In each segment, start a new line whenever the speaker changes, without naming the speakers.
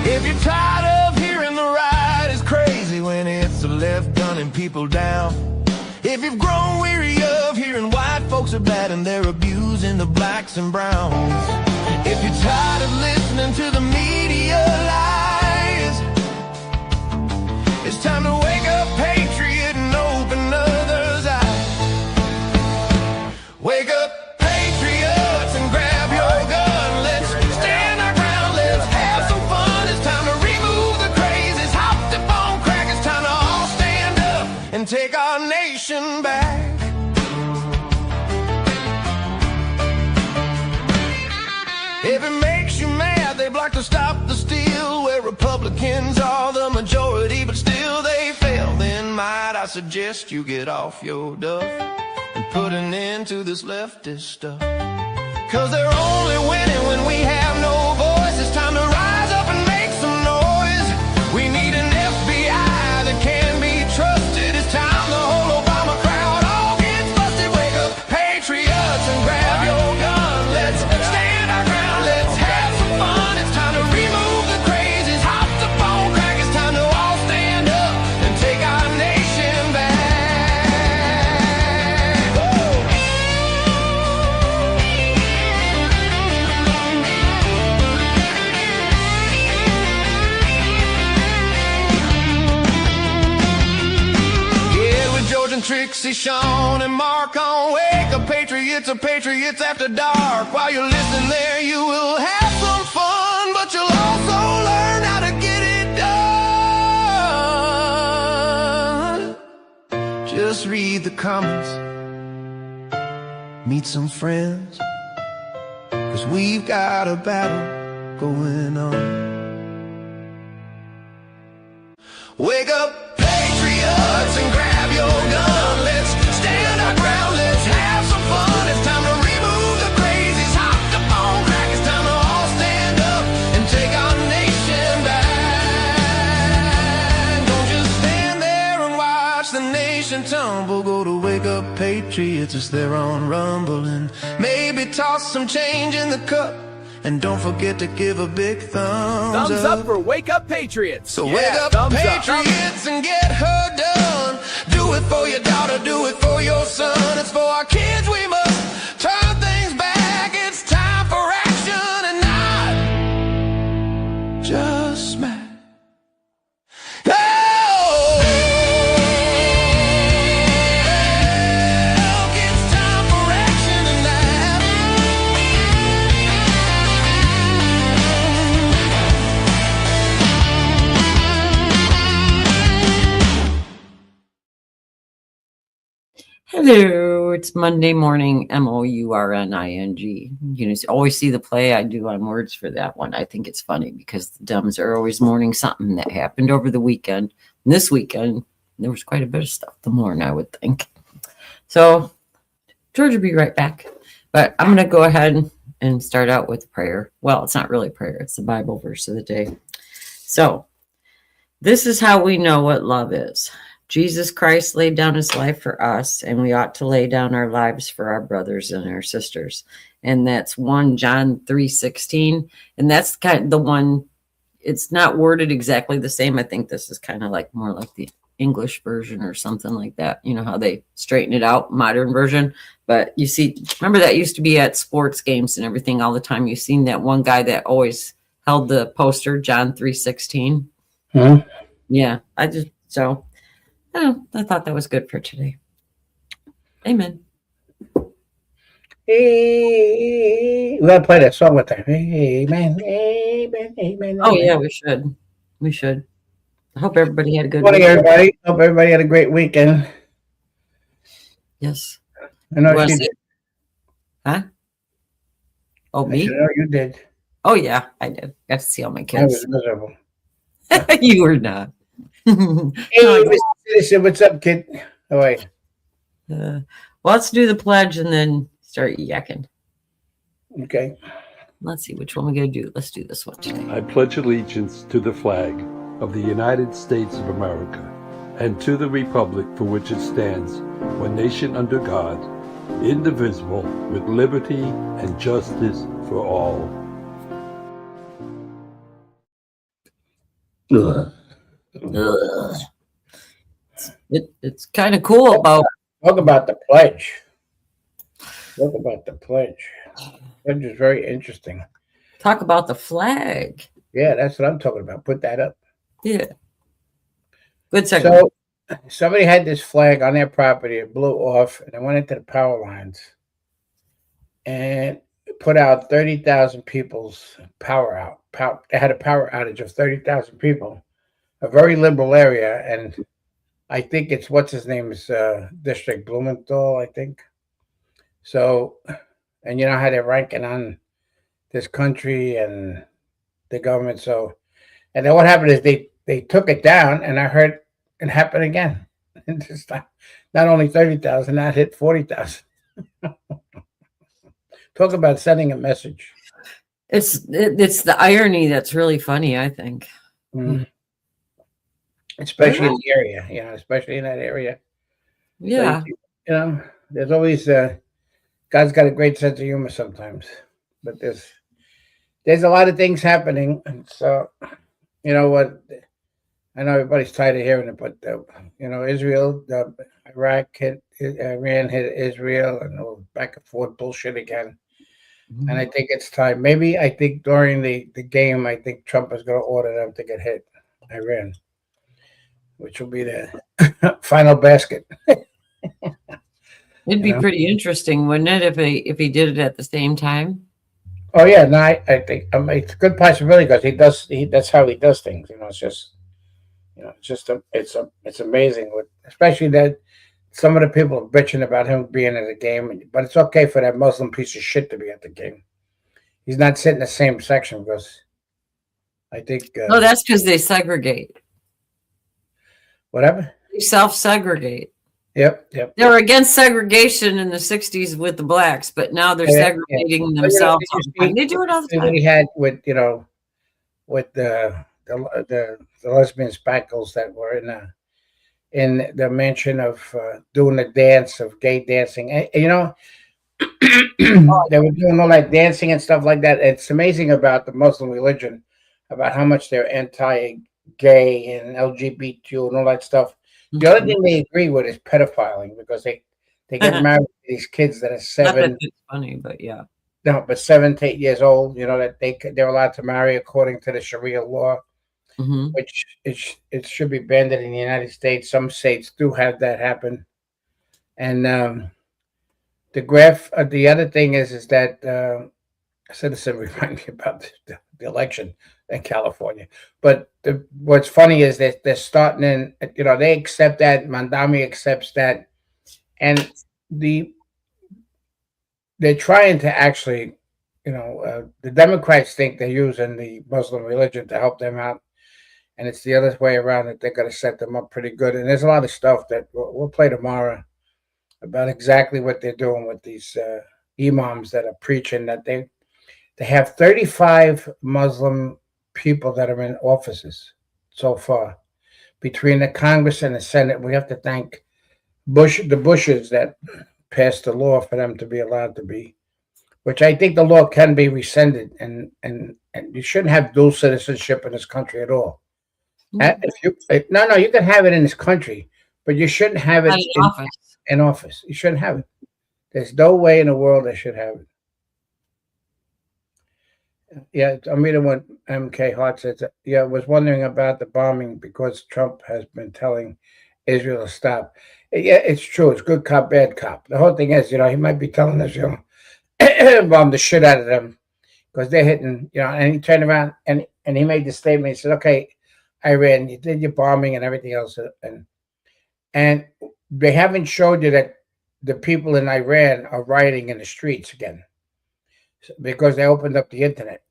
If you're tired of hearing the right is crazy when it's the left gunning people down. If you've grown weary of hearing white folks are bad and they're abusing the blacks and browns. If you're tired of listening to the media lies, it's time to wake up, patriot, and open others' eyes. Wake up, patriots, and grab your gun. Let's stand our ground, let's have some fun. It's time to remove the crazies, hopped up on crack. It's time to all stand up and take our nation back. If it makes you mad, they've like to stop the steal, where Republicans are the majority, but still they fail. Then might I suggest you get off your duff and put an end to this leftist stuff. Cause they're only winning when we have no voice. It's time to rise up and make some noise. We need an FBI that can be trusted. It's time the whole Obama crowd all gets busted. Wake up, patriots, and grab your gun. Let's stand our ground, let's have some fun. It's time to remove the crazies, hopped up on crack. It's time to all stand up and take our nation back. Trixie, Sean, and Mark on Wake Up Patriots or Patriots After Dark. While you're listening there, you will have some fun, but you'll also learn how to get it done. Just read the comments, meet some friends, cause we've got a battle going on. Wake up, patriots, and grab your gun. Let's stand our ground, let's have some fun. It's time to remove the crazies, hopped up on crack. It's time to all stand up and take our nation back. Don't just stand there and watch the nation tumble. Go to Wake Up Patriots, it's there on Rumble. And maybe toss some change in the cup. And don't forget to give a big thumbs
up for Wake Up Patriots.
So wake up, patriots, and get her done. Do it for your daughter, do it for your son. It's for our kids, we must turn things back. It's time for action and not just smack.
Hello, it's Monday morning, Mourning. You know, always see the play I do on words for that one. I think it's funny because the Dumbs are always mourning something that happened over the weekend. And this weekend, there was quite a bit of stuff to mourn, I would think. So, George will be right back. But I'm going to go ahead and start out with prayer. Well, it's not really prayer. It's the Bible verse of the day. So, this is how we know what love is. Jesus Christ laid down his life for us, and we ought to lay down our lives for our brothers and our sisters. And that's 1 John 3:16. And that's kind of the one, it's not worded exactly the same. I think this is kind of like more like the English version or something like that. You know how they straighten it out, modern version. But you see, remember that used to be at sports games and everything all the time. You've seen that one guy that always held the poster, John 3:16. Yeah, I thought that was good for today. Amen.
Hey, we gotta play that song with them. Amen. Amen. Amen.
Oh yeah, we should. We should. I hope everybody had a good
morning,
weekend.
everybody. Hope everybody had a great weekend.
Yes.
I know you did.
Huh? Oh, me?
I know you did.
Oh yeah, I did. Got to see all my
I
kids.
was miserable.
You were not.
Hey, Mr. Citizen, what's up, kid? All right.
Well, let's do the pledge and then start yakking.
Okay.
Let's see which one we're going to do. Let's do this one today.
I pledge allegiance to the flag of the United States of America, and to the republic for which it stands, one nation under God, indivisible, with liberty and justice for all.
Ugh.
Ugh. It's kind of cool about.
Talk about the pledge. Talk about the pledge. Pledge is very interesting.
Talk about the flag.
Yeah, that's what I'm talking about. Put that up.
Yeah. Good segment.
So somebody had this flag on their property. It blew off, and it went into the power lines, and put out 30,000 people's power out. They had a power outage of 30,000 people. A very liberal area, and I think it's what's his name is District Blumenthal, I think. So, and you know how they're ranking on this country and the government. So, and then what happened is they took it down, and I heard it happen again. And just not only 30,000, that hit 40,000. Talk about sending a message.
It's the irony that's really funny, I think.
Mm. Especially in the area, especially in that area.
Yeah.
So, there's always God's got a great sense of humor sometimes, but there's a lot of things happening, and so you know what? I know everybody's tired of hearing it, but Israel, Iran hit Israel, and all back and forth bullshit again. And I think it's time. Maybe I think during the game, I think Trump is going to order them to get hit Iran, which will be the final basket.
It'd be pretty interesting, wouldn't it, if he did it at the same time?
Oh yeah, no, I think it's a good possibility because that's how he does things. It's just it's amazing. Especially that some of the people are bitching about him being at the game, but it's okay for that Muslim piece of shit to be at the game. He's not sitting in the same section because I think.
No, that's because they segregate.
Whatever.
They self-segregate.
Yep.
They were against segregation in the 60s with the blacks, but now they're segregating themselves. They do it all the time.
He had with the lesbian spackles that were in the mention of doing the dance of gay dancing. And, they were doing all that dancing and stuff like that. It's amazing about the Muslim religion, about how much they're anti-gay and LGBT and all that stuff. The other thing they agree with is pedophiling because they get married to these kids that are 7.
It's funny, but yeah.
No, but 7 to 8 years old. That they're allowed to marry according to the Sharia law, which it should be banned in the United States. Some states do have that happen. And the other thing is that citizen remind me about the election in California. But what's funny is that they're starting in, they accept that, Mandami accepts that, and they're trying to actually, the Democrats think they're using the Muslim religion to help them out, and it's the other way around that they're going to set them up pretty good. And there's a lot of stuff that we'll play tomorrow about exactly what they're doing with these imams that are preaching that they have 35 Muslim people that are in offices so far between the Congress and the Senate. We have to thank the Bushes that passed the law for them to be allowed to be, which I think the law can be rescinded, and you shouldn't have dual citizenship in this country at all. You can have it in this country, but you shouldn't have it in office. You shouldn't have it. There's no way in the world they should have it. Yeah, I'm reading what MK Hart says. I was wondering about the bombing because Trump has been telling Israel to stop. Yeah, it's true. It's good cop, bad cop. The whole thing is, he might be telling Israel bomb the shit out of them because they're hitting, and he turned around and he made the statement. He said, okay, Iran, you did your bombing and everything else. And they haven't showed you that the people in Iran are rioting in the streets again, because they opened up the internet,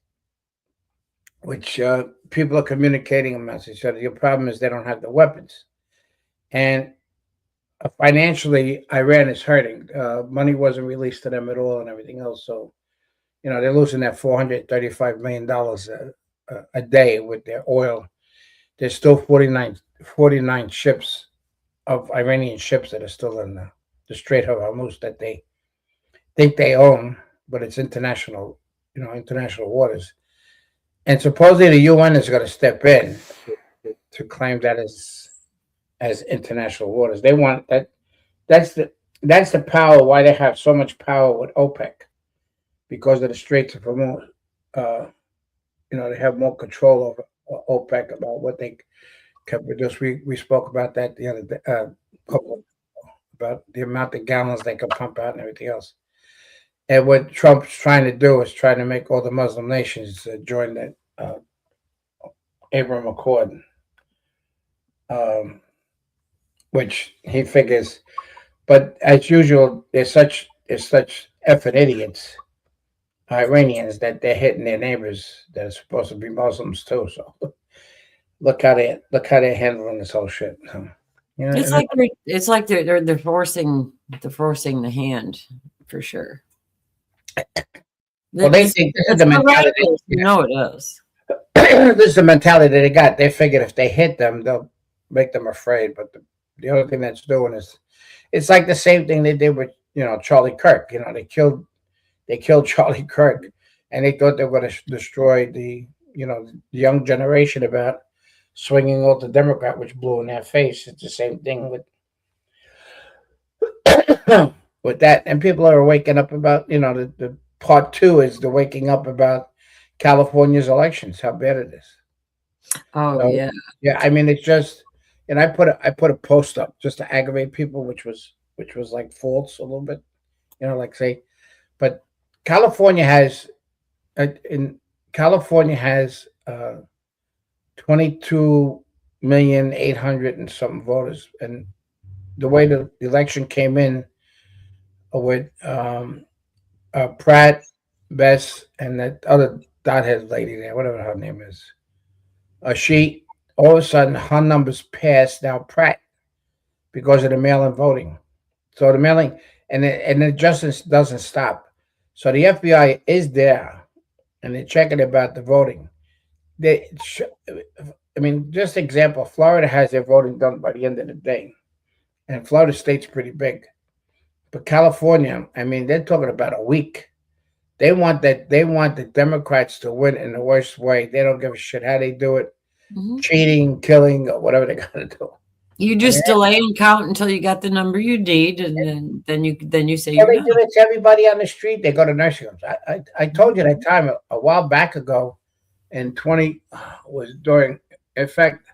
which people are communicating a message. So your problem is they don't have the weapons. And financially, Iran is hurting. Money wasn't released to them at all and everything else. So, they're losing that $435 million a day with their oil. there's still 49 ships of Iranian ships that are still in the Strait of Hormuz that they think they own, but it's international waters. And supposedly the UN is going to step in to claim that as international waters. They want that. That's the power. Why they have so much power with OPEC, because of the Straits of Hormuz. They have more control over OPEC about what they can produce. We spoke about that the other day, about the amount of gallons they can pump out and everything else. And what Trump's trying to do is trying to make all the Muslim nations join that Abraham Accord, which he figures. But as usual, they're such effing idiots, Iranians, that they're hitting their neighbors that are supposed to be Muslims too. So look how they're handling this whole shit.
It's like they're forcing the hand for sure.
Well, they think this is the mentality.
It is.
This is the mentality that they got. They figured if they hit them, they'll make them afraid. But the other thing that's doing is, it's like the same thing they did with Charlie Kirk. They killed Charlie Kirk, and they thought they were going to destroy the young generation about swinging out the Democrat, which blew in their face. It's the same thing with with that, and people are waking up about the part two is the waking up about California's elections, how bad it is.
Oh, so,
yeah. I mean, it's just, and I put a post up just to aggravate people, which was like false a little bit, but California has 22,800,000 and something voters, and the way the election came in with Pratt, Bess, and that other dothead lady there, whatever her name is, she all of a sudden her numbers passed now Pratt because of the mail-in voting. So the mailing and the justice doesn't stop. So the FBI is there and they're checking about the voting. Just example, Florida has their voting done by the end of the day, and Florida State's pretty big. But California, they're talking about a week. They want the Democrats to win in the worst way. They don't give a shit how they do it, cheating, killing, or whatever they got to do.
You just delay and count until you got the number you need, and then you say.
Well, they do it to everybody on the street. They go to nursing homes. I told you that time a while back ago, in 20 was during. In fact,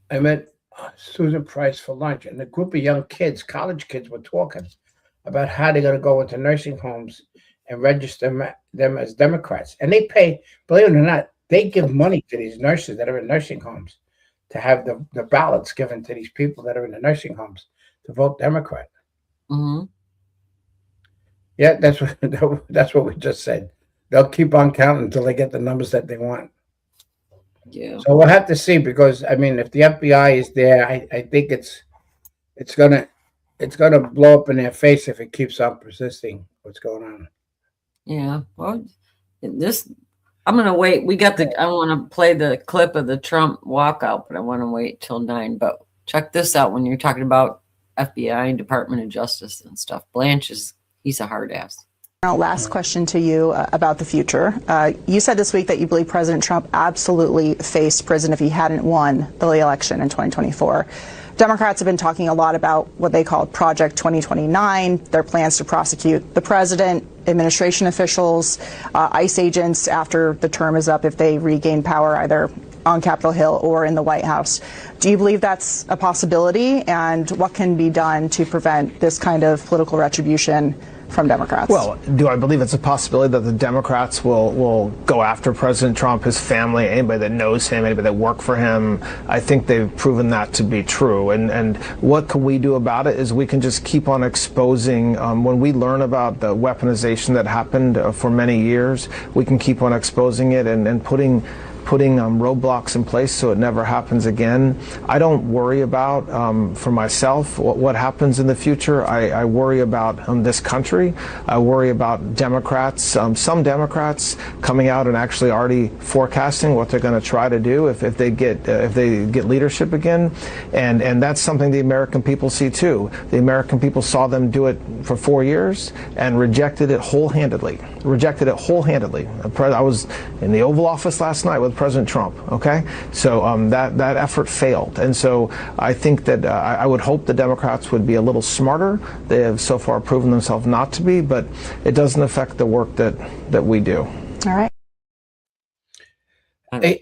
I met Susan Price for lunch, and a group of young kids, college kids, were talking about how they're going to go into nursing homes and register them as Democrats. And they pay, believe it or not, they give money to these nurses that are in nursing homes to have the ballots given to these people that are in the nursing homes to vote Democrat.
Mm-hmm.
Yeah, that's what we just said. They'll keep on counting until they get the numbers that they want.
Yeah.
So we'll have to see, because if the FBI is there, I think it's gonna blow up in their face if it keeps on persisting what's going on.
Yeah. Well, I'm gonna wait. I want to play the clip of the Trump walkout, but I want to wait till 9. But check this out when you're talking about FBI and Department of Justice and stuff. Blanche he's a hard ass.
Now, last question to you about the future. You said this week that you believe President Trump absolutely faced prison if he hadn't won the election in 2024. Democrats have been talking a lot about what they call Project 2029, their plans to prosecute the president, administration officials, ICE agents after the term is up if they regain power either on Capitol Hill or in the White House. Do you believe that's a possibility? And what can be done to prevent this kind of political retribution from Democrats?
Well, do I believe it's a possibility that the Democrats will go after President Trump, his family, anybody that knows him, anybody that worked for him? I think they've proven that to be true. And what can we do about it is we can just keep on exposing. When we learn about the weaponization that happened for many years, we can keep on exposing it and putting putting roadblocks in place so it never happens again. I don't worry about, for myself, what happens in the future. I worry about this country. I worry about Democrats, some Democrats coming out and actually already forecasting what they're going to try to do if they get leadership again, and that's something the American people see too. The American people saw them do it for 4 years and rejected it wholeheartedly. I was in the Oval Office last night with President Trump. Okay, so that effort failed, and so I think that I would hope the Democrats would be a little smarter. They have so far proven themselves not to be, but it doesn't affect the work that we do.
All right.
I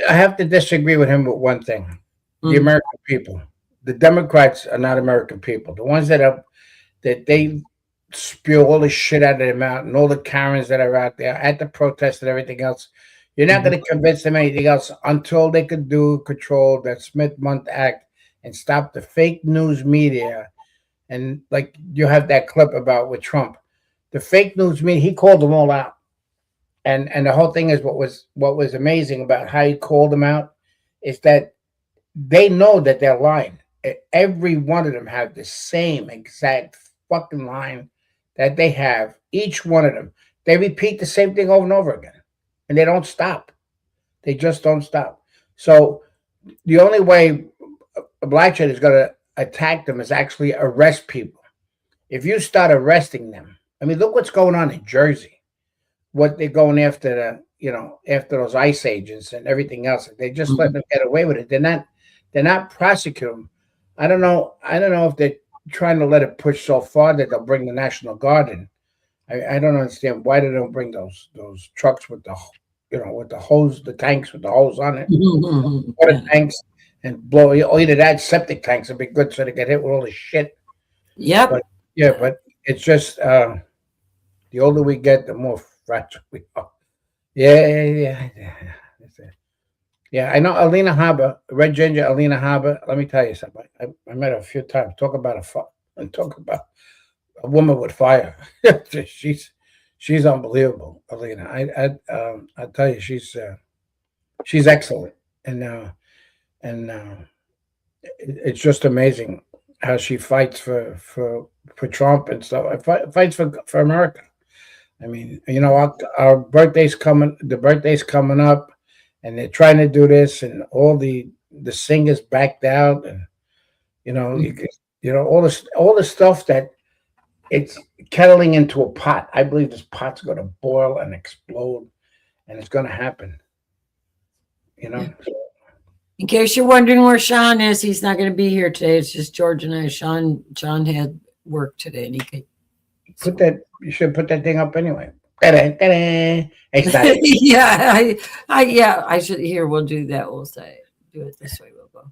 have to disagree with him with one thing. The American people. The Democrats are not American people. The ones that they spew all the shit out of their mouth and all the Karens that are out there at the protests and everything else. You're not going to convince them anything else until they could control that Smith-Mundt Act and stop the fake news media. And like you have that clip about with Trump, the fake news media, he called them all out. And the whole thing is what was amazing about how he called them out is that they know that they're lying. Every one of them have the same exact fucking line that they have. Each one of them. They repeat the same thing over and over again. And they don't stop. They just don't stop. So the only way Blanche is going to attack them is actually arrest people. If you start arresting them, I mean, look what's going on in Jersey. What they're going after after those ICE agents and everything else. They just let them get away with it. They're not prosecuting them. I don't know if they're trying to let it push so far that they'll bring the National Guard in. I don't understand why they don't bring those trucks with the with the hose, the tanks with the hose on it, water tanks, and blow either that septic tanks would be good so they get hit with all the shit.
Yep.
But it's just the older we get, the more fragile we are. Yeah. Yeah, I know Alina Harbour, Red Ginger, Alina Harbour. Let me tell you something. I met her a few times. Talk about a woman with fire. She's unbelievable, Alina. I tell you, she's excellent, and it's just amazing how she fights for Trump and stuff. Fights for America. I mean, our birthday's coming. The birthday's coming up. And they're trying to do this, and all the singers backed out, and all the stuff that it's kettling into a pot. I believe this pot's going to boil and explode, and it's going to happen. In
case you're wondering where Sean is, he's not going to be here today. It's just George and I. Sean had work today, and
you should put that thing up anyway. Exactly.
I should. Here, we'll do that. We'll say, do it this way. We'll go.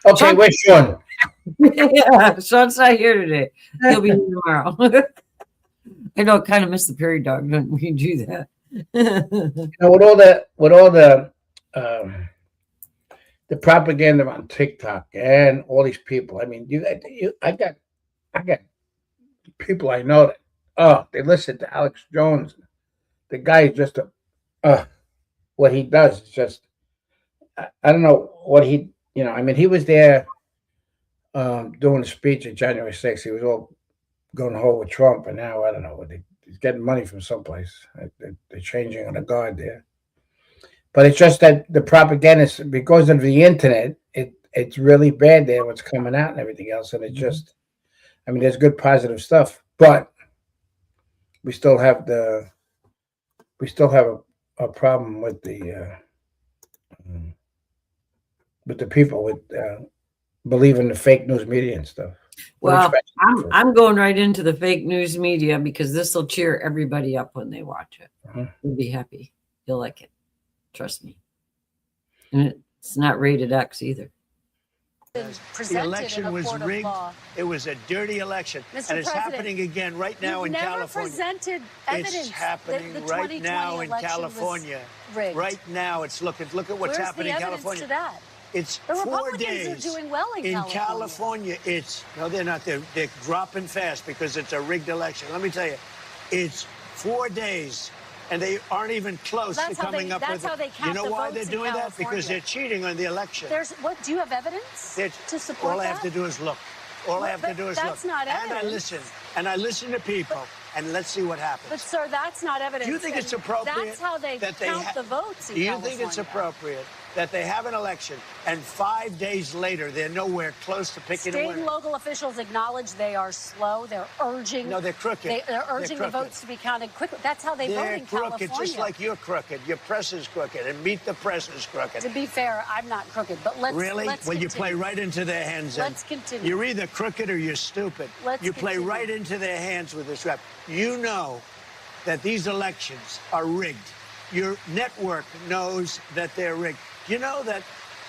Okay,
Sean,
where's Sean?
Yeah, Sean's not here today. He'll be here tomorrow. I know, kind of miss the prairie dog. Don't we do that?
With all the propaganda on TikTok and all these people. I mean, I got people I know that they listen to Alex Jones. The guy is just what he does is just I don't know what he I mean, he was there doing a speech at January 6th. He was all going home with Trump, and now I don't know, he's getting money from someplace. They're changing on the guard there. But it's just that the propaganda, because of the internet, it's really bad there, what's coming out and everything else. And it's just, I mean, there's good positive stuff, but we still have a problem with the people with believing the fake news media and stuff.
Well, I'm going right into the fake news media because this will cheer everybody up when they watch it. You'll be happy. You'll like it. Trust me. And it's not rated X either.
The election was rigged. It was a dirty election. And it's happening again right now in California.
Presented evidence.
It's happening right now in California. Right now, look at what's happening in California.
To that?
It's
the
4
Republicans
days.
Are doing well in
California. No, they're not. They're dropping fast because it's a rigged election. Let me tell you, it's 4 days, and they aren't even close to coming up with it. You know why they're doing that? Because they're cheating on the election.
Do you have evidence to support
all
that?
I have to do is look. All I have to do is look.
That's not evidence.
And I listen to people, and let's see what happens.
But, sir, that's not evidence.
Do you think it's appropriate?
That's how they count the votes in
Do you
California.
think it's appropriate that they have an election, and 5 days later they're nowhere close to picking a winner?
State and local officials acknowledge they are slow. They're urging.
No, they're crooked.
They're urging the votes to be counted quickly. That's how they vote in California.
They're crooked, just like you're crooked. Your press is crooked, and Meet the Press is crooked.
To be fair, I'm not crooked, but let's
Really?
Let's
Well,
continue.
you play right into their hands. Then.
Let's continue.
You're either crooked or you're stupid. You play right into their hands with this rap. You know that these elections are rigged. Your network knows that they're rigged. You know that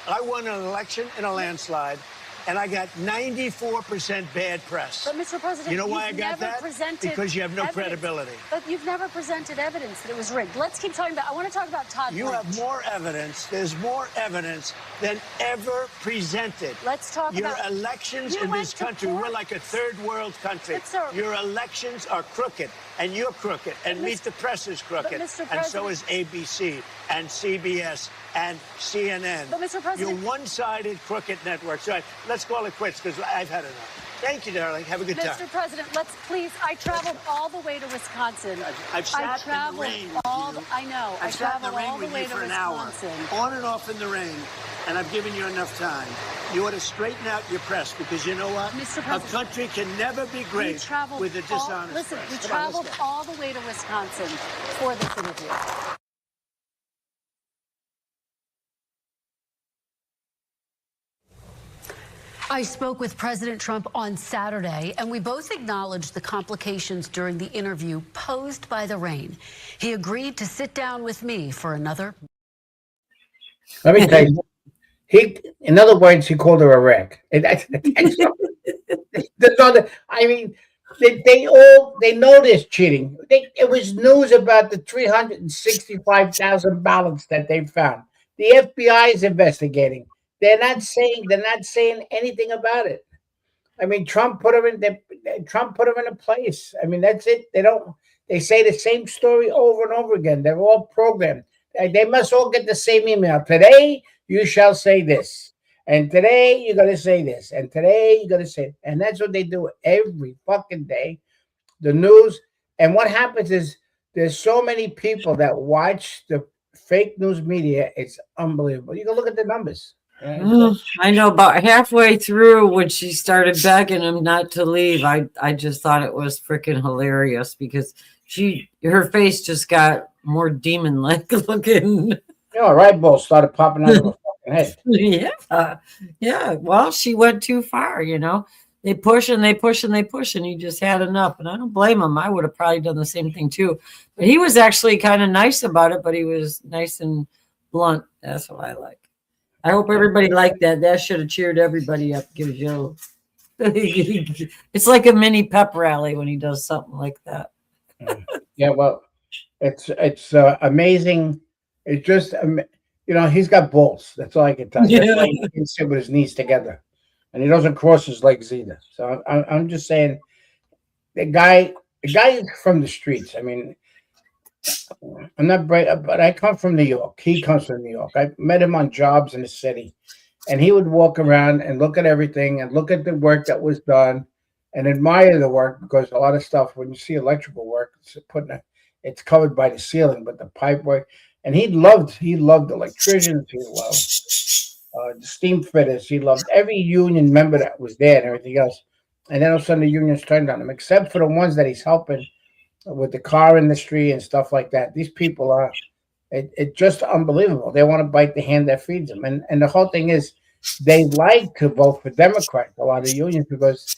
I won an election in a landslide, and I got 94% bad press.
But, Mr. President,
you know why I
you've
got
never
that?
presented
Because you have no
evidence.
credibility.
But you've never presented evidence that it was rigged. Let's keep talking about. I want to talk about Todd
You
Blanche.
have more evidence. There's more evidence than ever presented.
Let's talk
Your
about
elections
you
in
went
this
to
country.
court.
We're like a third world country.
But, sir,
your elections are crooked, and you're crooked, and Meet the Press is crooked,
Mr.
and so
President-
is ABC and CBS and CNN.
But, Mr. President-
You're one-sided crooked networks. All right, let's call it quits because I've had enough. Thank you, darling. Have a good time.
Mr. President, let's please. I traveled all the way to Wisconsin.
I've sat in the
traveled
rain with
all.
you.
I know. I
I've sat in the
traveled
rain
all the
with
way
you
to
for an hour,
Wisconsin.
on and off in the rain, and I've given you enough time. You ought to straighten out your press because you know what?
Mr.
A
President,
country can never be
We
great
traveled
with a dishonest
Listen,
press.
we
Come on, let's
traveled
go.
all the way to Wisconsin for this interview. I spoke with President Trump on Saturday, and we both acknowledged the complications during the interview posed by the rain. He agreed to sit down with me for another.
Let me tell you, in other words, he called her a wreck. I mean, they know there's cheating. It was news about the 365,000 ballots that they found. The FBI is investigating. They're not saying anything about it. I mean, Trump put them in a place. I mean, that's it. They say the same story over and over again. They're all programmed. They must all get the same email. Today you shall say this, and today you're gonna say this, and today you're gonna say, and that's what they do every fucking day. The news, and what happens is there's so many people that watch the fake news media. It's unbelievable. You can look at the numbers.
I know about halfway through when she started begging him not to leave, I just thought it was freaking hilarious because her face just got more demon-like looking.
Red Bull started popping out of her fucking head.
Yeah. Well, she went too far, They push and they push and they push, and he just had enough. And I don't blame him. I would have probably done the same thing too. But he was actually kind of nice about it, but he was nice and blunt. That's what I like. I hope everybody liked that. That should have cheered everybody up. Gives you, it's like a mini pep rally when he does something like that.
Yeah, well, it's amazing. It's just he's got balls. That's all I can tell you. That's why he can sit with his knees together, and he doesn't cross his legs either. So I'm just saying, the guy is from the streets. I mean, I'm not bright, but I come from New York. He comes from New York. I met him on jobs in the city, and he would walk around and look at everything and look at the work that was done and admire the work, because a lot of stuff, when you see electrical work, it's covered by the ceiling, but the pipe work, and he loved electricians. He loved the steam fitters. He loved every union member that was there and everything else. And then all of a sudden the unions turned on him, except for the ones that he's helping with the car industry and stuff like that. These people are, it's just unbelievable. They want to bite the hand that feeds them. And the whole thing is, they like to vote for Democrats, a lot of unions, because,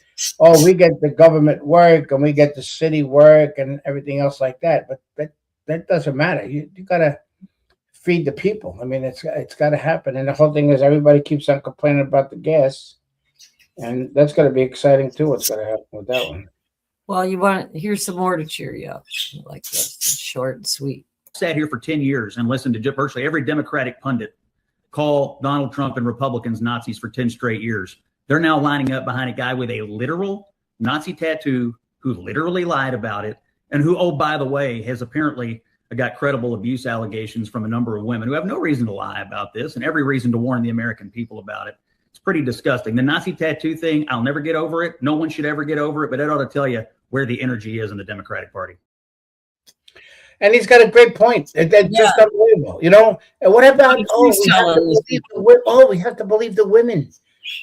we get the government work and we get the city work and everything else like that. But that doesn't matter. You got to feed the people. I mean, it's got to happen. And the whole thing is, everybody keeps on complaining about the gas. And that's going to be exciting, too, what's going to happen with that one.
Well, here's some more to cheer you up like this. It's short and sweet.
Sat here for 10 years and listened to virtually every Democratic pundit call Donald Trump and Republicans Nazis for 10 straight years. They're now lining up behind a guy with a literal Nazi tattoo who literally lied about it and who, oh, by the way, has apparently got credible abuse allegations from a number of women who have no reason to lie about this and every reason to warn the American people about it. It's pretty disgusting. The Nazi tattoo thing, I'll never get over it. No one should ever get over it, but it ought to tell you where the energy is in the Democratic Party.
And he's got a great point. That's just unbelievable, you know. And what about we have to believe the women.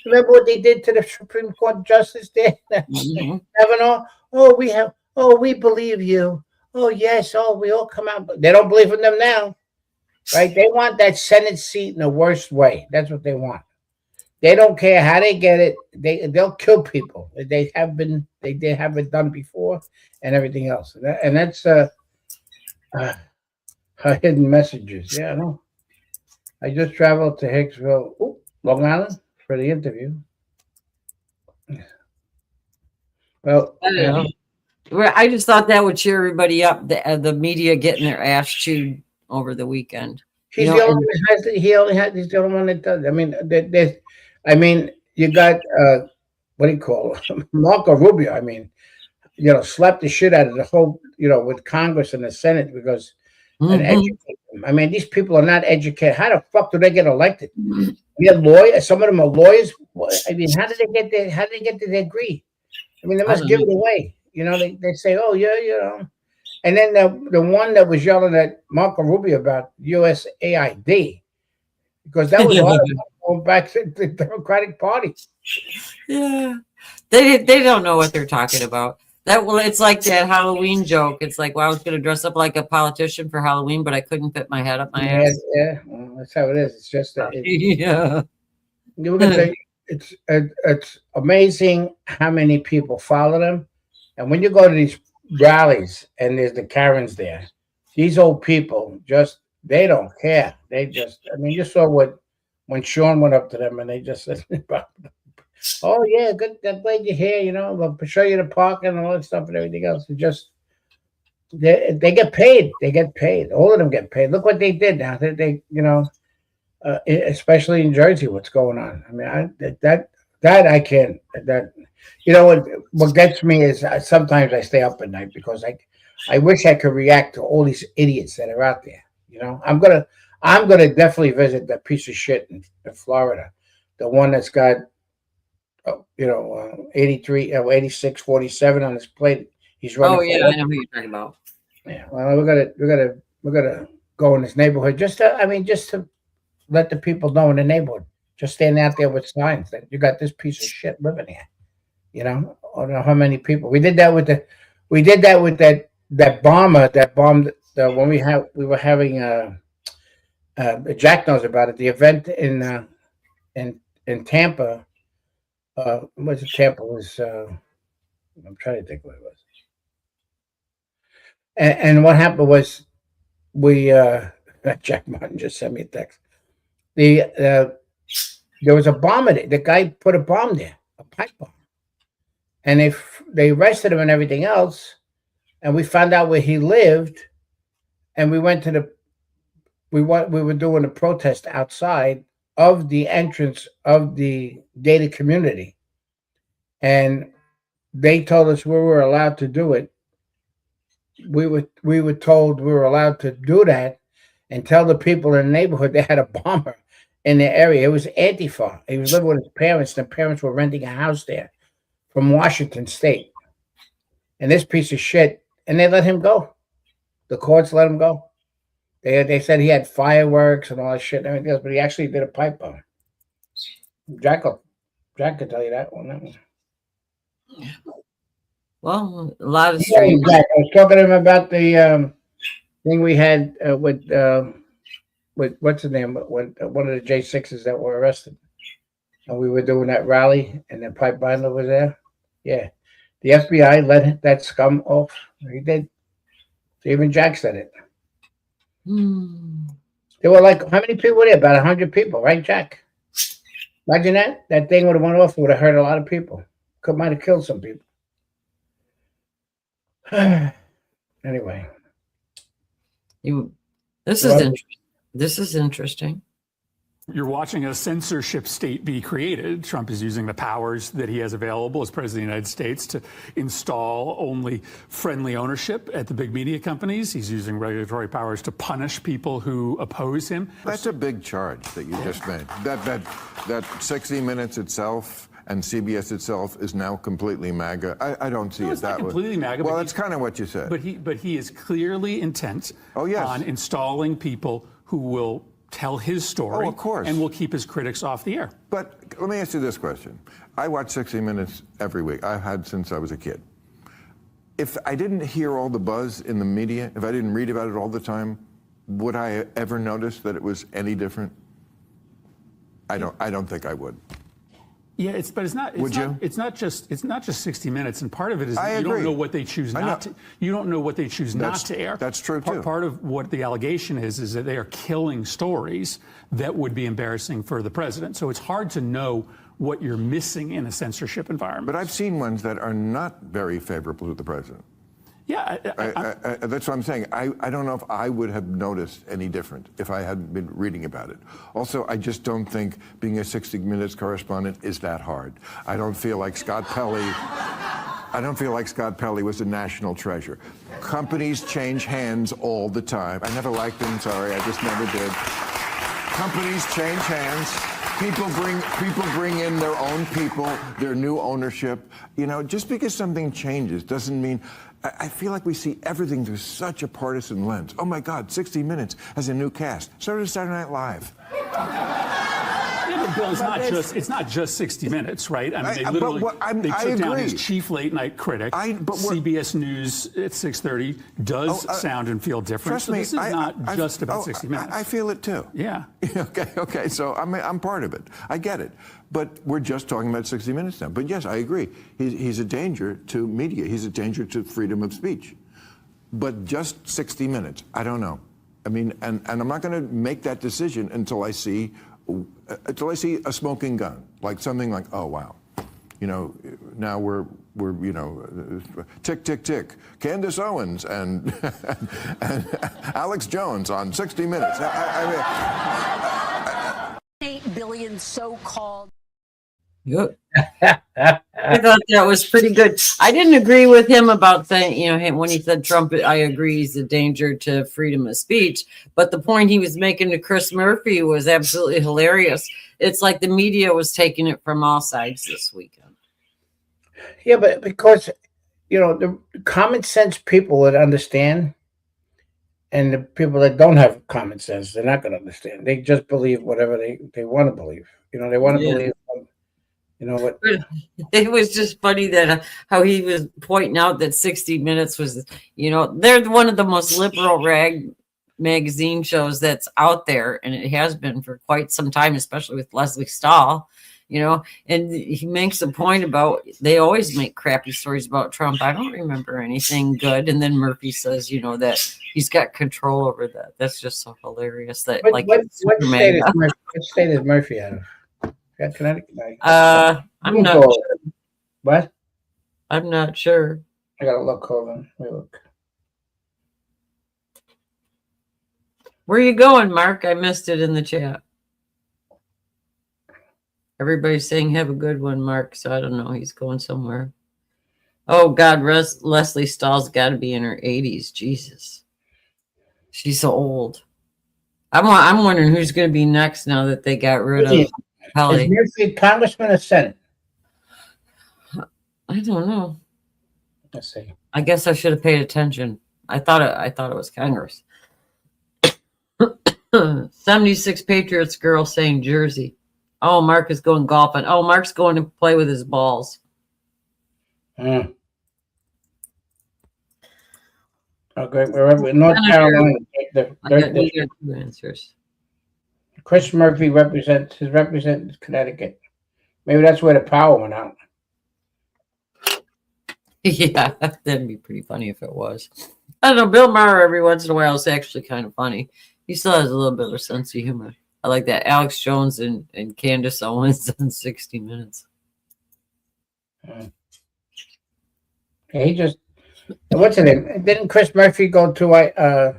Remember what they did to the Supreme Court justice there? We believe you. Oh yes, we all come out. But they don't believe in them now, right? They want that Senate seat in the worst way. That's what they want. They don't care how they get it. They'll kill people. They have been. They have it done before, and everything else. And that's hidden messages. Yeah, I know. I just traveled to Hicksville, Long Island, for the interview. Well,
I just thought that would cheer everybody up. The media getting their ass chewed over the weekend.
He's the only one that has it. He's the only one that does. You got what do you call it? Marco Rubio. Slapped the shit out of the whole, with Congress and the Senate because and educate them. These people are not educated. How the fuck do they get elected? We have lawyers. Some of them are lawyers. How did they get the degree? They must give it away. They say, oh yeah, And then the one that was yelling at Marco Rubio about USAID, because that was all going back to the Democratic Party.
Yeah, they don't know what they're talking about. It's like that Halloween joke. It's like, well, I was going to dress up like a politician for Halloween, but I couldn't fit my head up my ass.
Yeah, well, that's how it is. It's just
yeah.
It's amazing how many people follow them, and when you go to these rallies and there's the Karens there, these old people they don't care. They just, you saw when Sean went up to them and they just said, oh yeah, good, I'm glad you're here. We'll show you the park and all that stuff and everything else. They get paid. They get paid. All of them get paid. Look what they did now. Especially in Jersey, what's going on. I can't. What gets me is sometimes I stay up at night because I wish I could react to all these idiots that are out there. I'm gonna definitely visit that piece of shit in Florida, the one that's got 83, 86, 47 on his plate. He's running.
Oh yeah, I know who you're talking about.
Yeah, well, we're gonna go in this neighborhood just to let the people know in the neighborhood. Just stand out there with signs that you got this piece of shit living here. I don't know how many people. We did that with that bomber that bombed when we were having Jack knows about it. The event in Tampa. What's it? Tampa was. I'm trying to think what it was. And what happened was we. Jack Martin just sent me a text. There was a bomb in it. The guy put a bomb there, a pipe bomb, and they arrested him and everything else. And we found out where he lived, and we went to we were doing a protest outside of the entrance of the gated community, and they told us we were allowed to do it. We were told we were allowed to do that and tell the people in the neighborhood they had a bomber in the area. It was Antifa. He was living with his parents. The parents were renting a house there from Washington State. And this piece of shit, and they let him go. The courts let him go. They said he had fireworks and all that shit and everything else, but he actually did a pipe bomb. Jack could tell you that one.
Well, a lot of
strange. Jack, I was talking to him about the thing we had with what's his name? One of the J6s that were arrested, and we were doing that rally, and the pipe binder was there. Yeah, the FBI let that scum off. He did. So even Jack said it. There were like, how many people were there? About 100 people, right, Jack? Imagine that. That thing would have went off. Would have hurt a lot of people. Might have killed some people. Anyway,
this is interesting.
You're watching a censorship state be created. Trump is using the powers that he has available as president of the United States to install only friendly ownership at the big media companies. He's using regulatory powers to punish people who oppose him.
That's a big charge that you just made. That 60 Minutes itself and CBS itself is now completely MAGA. I don't see it that way.
Completely MAGA.
Well, that's kind of what you said.
But he is clearly intent on installing people who will tell his story.
Oh, of course.
And will keep his critics off the air.
But let me ask you this question. I watch 60 Minutes every week. I've had since I was a kid. If I didn't hear all the buzz in the media, if I didn't read about it all the time, would I ever notice that it was any different? I don't think I would.
Yeah, it's not just 60 Minutes, and part of it is
I
you
agree.
don't know what they choose not to. You don't know what they choose not to air.
That's true too.
Part of what the allegation is that they are killing stories that would be embarrassing for the president. So it's hard to know what you're missing in a censorship environment.
But I've seen ones that are not very favorable to the president.
Yeah,
that's what I'm saying. I don't know if I would have noticed any different if I hadn't been reading about it. Also, I just don't think being a 60 Minutes correspondent is that hard. I don't feel like Scott Pelley was a national treasure. Companies change hands all the time. I never liked them, sorry, I just never did. Companies change hands. People bring in their own people, their new ownership. You know, just because something changes doesn't mean. I feel like we see everything through such a partisan lens. Oh my God, 60 Minutes has a new cast. So does Saturday Night Live.
Yeah, but Bill, it's not just 60 Minutes, right? I mean, they literally they took down his chief late night critic. CBS News at 6:30 does sound and feel different.
Trust
so
me,
this is not just about 60 Minutes.
I feel it too.
Yeah.
Okay. So I'm part of it. I get it. But we're just talking about 60 Minutes now. But yes, I agree. He's a danger to media. He's a danger to freedom of speech. But just 60 Minutes, I don't know. I mean, and I'm not going to make that decision until I see a smoking gun, like something like, oh wow, you know, now we're you know, tick tick tick, Candace Owens and Alex Jones on 60 Minutes. I mean,
8 billion so-called.
Yep. I thought that was pretty good. I didn't agree with him about saying, you know, when he said Trump, I agree he's a danger to freedom of speech. But the point he was making to Chris Murphy was absolutely hilarious. It's like the media was taking it from all sides this weekend.
Yeah, but because, you know, the common sense people would understand, and the people that don't have common sense, they're not going to understand. They just believe whatever they want to believe. You know, they want to believe. You know what?
It was just funny that how he was pointing out that 60 Minutes was, you know, they're one of the most liberal rag magazine shows that's out there, and it has been for quite some time, especially with Leslie Stahl, you know, and he makes a point about they always make crappy stories about Trump. I don't remember anything good. And then Murphy says, you know, that he's got control over that. That's just so hilarious. That
what state is Murphy out of? Connecticut.
I'm not sure.
What?
I'm not sure.
I gotta look. Hold on. Let me look.
Where are you going, Mark? I missed it in the chat. Everybody's saying have a good one, Mark. So I don't know. He's going somewhere. Oh God, Leslie Stahl's got to be in her 80s. Jesus, she's so old. I'm wondering who's going to be next now that they got rid of.
Is Murphy Congressman or Senate?
I don't know.
Let's see.
I guess I should have paid attention. I thought it was Congress. 76 Patriots girl saying Jersey. Oh, Mark is going golfing. Oh, Mark's going to play with his balls.
Okay, we're in North Carolina.
Two answers.
Chris Murphy represents Connecticut. Maybe that's where the power went out.
Yeah, that'd be pretty funny if it was. I don't know. Bill Maher every once in a while is actually kind of funny. He still has a little bit of a sense of humor. I like that. Alex Jones and Candace Owens in 60 Minutes.
He just, what's it name? Didn't Chris Murphy go to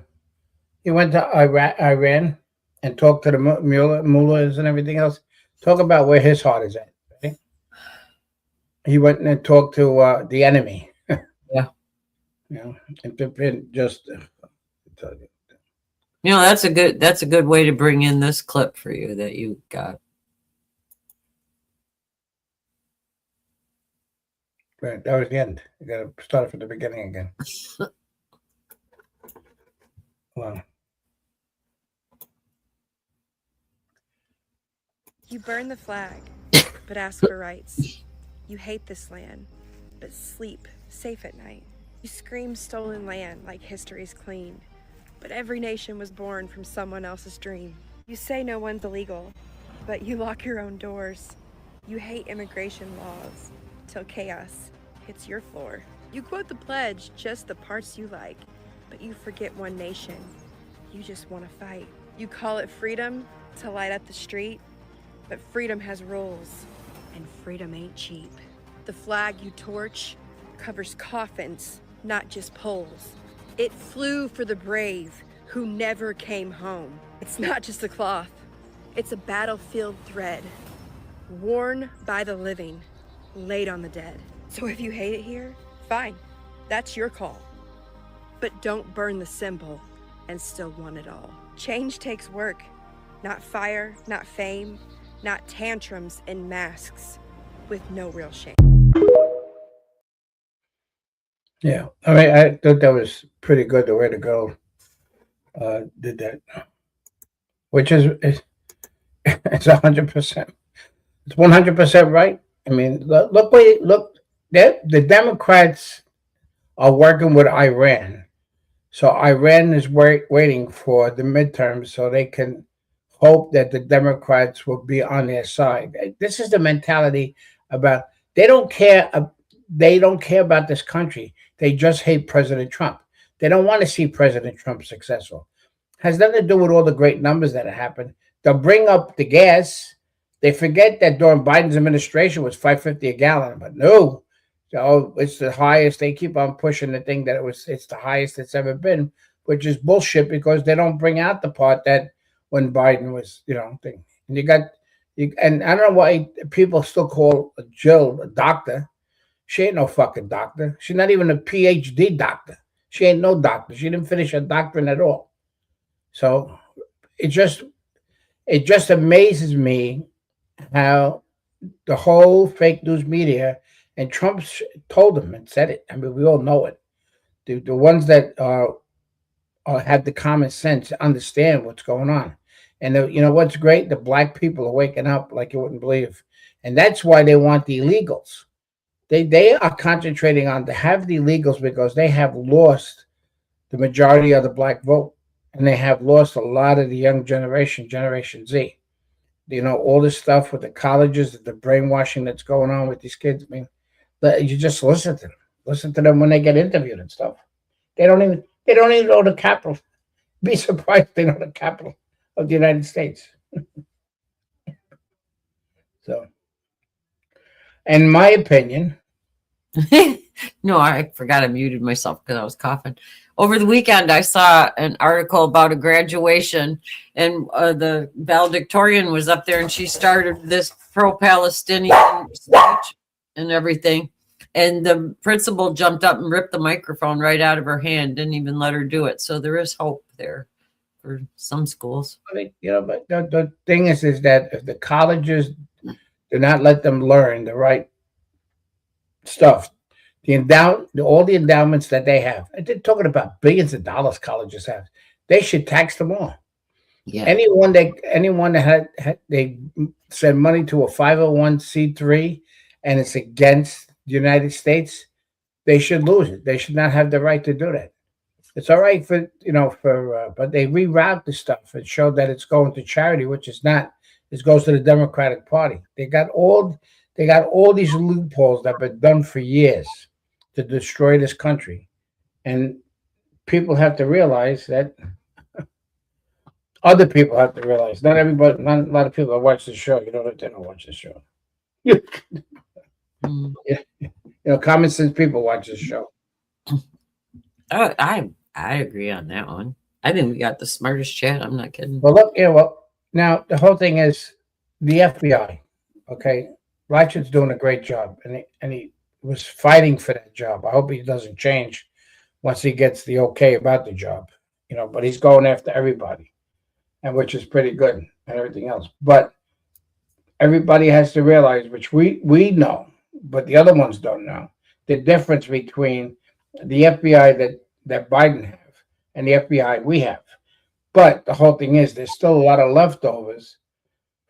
he went to Iran and talk to the mullahs and everything else. Talk about where his heart is at. Right? He went and talked to the enemy.
Yeah.
And just
that's a good way to bring in this clip for you that you got.
Right, that was the end. You got to start from the beginning again. Wow.
You burn the flag, but ask for rights. You hate this land, but sleep safe at night. You scream stolen land like history's clean, but every nation was born from someone else's dream. You say no one's illegal, but you lock your own doors. You hate immigration laws till chaos hits your floor. You quote the pledge, just the parts you like, but you forget one nation. You just want to fight. You call it freedom to light up the street, but freedom has rules, and freedom ain't cheap. The flag you torch covers coffins, not just poles. It flew for the brave who never came home. It's not just a cloth, it's a battlefield thread, worn by the living, laid on the dead. So if you hate it here, fine, that's your call. But don't burn the symbol and still want it all. Change takes work, not fire, not fame, not tantrums and masks with no real shame.
Yeah, I mean, I thought that was pretty good the way to go. Did that, which is it's 100%. It's 100% right. I mean, look. The Democrats are working with Iran, so Iran is waiting for the midterms so they can hope that the Democrats will be on their side. This is the mentality about they don't care. They don't care about this country. They just hate President Trump. They don't want to see President Trump successful. Has nothing to do with all the great numbers that have happened. They'll bring up the gas. They forget that during Biden's administration was $5.50 a gallon, but no, it's the highest. They keep on pushing the thing that it's the highest it's ever been, which is bullshit because they don't bring out the part that when Biden was, thing. And and I don't know why people still call Jill a doctor. She ain't no fucking doctor. She's not even a PhD doctor. She ain't no doctor. She didn't finish her doctorate at all. So it just amazes me how the whole fake news media, and Trump told them and said it. I mean, we all know it. The ones that have the common sense understand what's going on. And what's great? The black people are waking up like you wouldn't believe. And that's why they want the illegals. They are concentrating on to have the illegals because they have lost the majority of the black vote. And they have lost a lot of the young Generation Z. All this stuff with the colleges, the brainwashing that's going on with these kids. I mean, you just listen to them. Listen to them when they get interviewed and stuff. They don't even know the capital. Be surprised they know the capital of the United States. So, in my opinion.
No, I forgot I muted myself because I was coughing. Over the weekend, I saw an article about a graduation, and the valedictorian was up there, and she started this pro-Palestinian speech and everything. And the principal jumped up and ripped the microphone right out of her hand, didn't even let her do it. So there is hope there for some schools.
I mean, but the thing is that if the colleges do not let them learn the right stuff, all the endowments that they have, they're talking about billions of dollars colleges have. They should tax them all. Yeah. Anyone that had they send money to a 501c3 and it's against the United States, they should lose it. They should not have the right to do that. It's all right but they reroute the stuff and show that it's going to charity, which is not. It goes to the Democratic Party. They got all these loopholes that have been done for years to destroy this country. And people have to realize that other people have to realize, not a lot of people that watch this show, they don't watch this show. Common sense people watch this show.
Oh, I agree on that one. I think we got the smartest chat. I'm not kidding.
Well, look, yeah, well, now the whole thing is the FBI. Okay, Blanche's doing a great job, and he was fighting for that job. I hope he doesn't change once he gets the okay about the job, but he's going after everybody, and which is pretty good and everything else. But everybody has to realize, which we know, but the other ones don't know, the difference between the FBI that Biden have and the FBI we have. But the whole thing is, there's still a lot of leftovers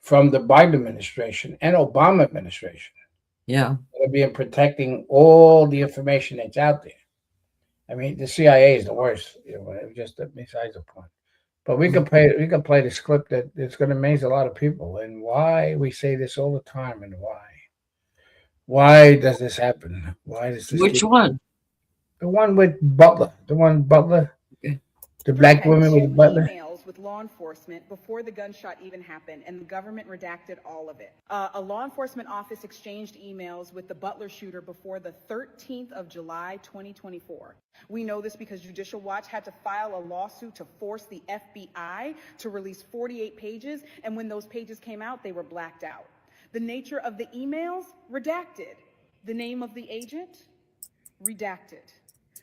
from the Biden administration and Obama administration.
Yeah.
They're being protecting all the information that's out there. I mean, the CIA is the worst, just besides the point. But we can play this clip that it's going to amaze a lot of people. And why we say this all the time, and why does this happen? Why does this?
Which one?
The one with Butler. The one Butler. Okay. The black woman with Butler.
Emails with law enforcement before the gunshot even happened, and the government redacted all of it. A law enforcement office exchanged emails with the Butler shooter before the 13th of July, 2024. We know this because Judicial Watch had to file a lawsuit to force the FBI to release 48 pages, and when those pages came out, they were blacked out. The nature of the emails, redacted. The name of the agent, redacted.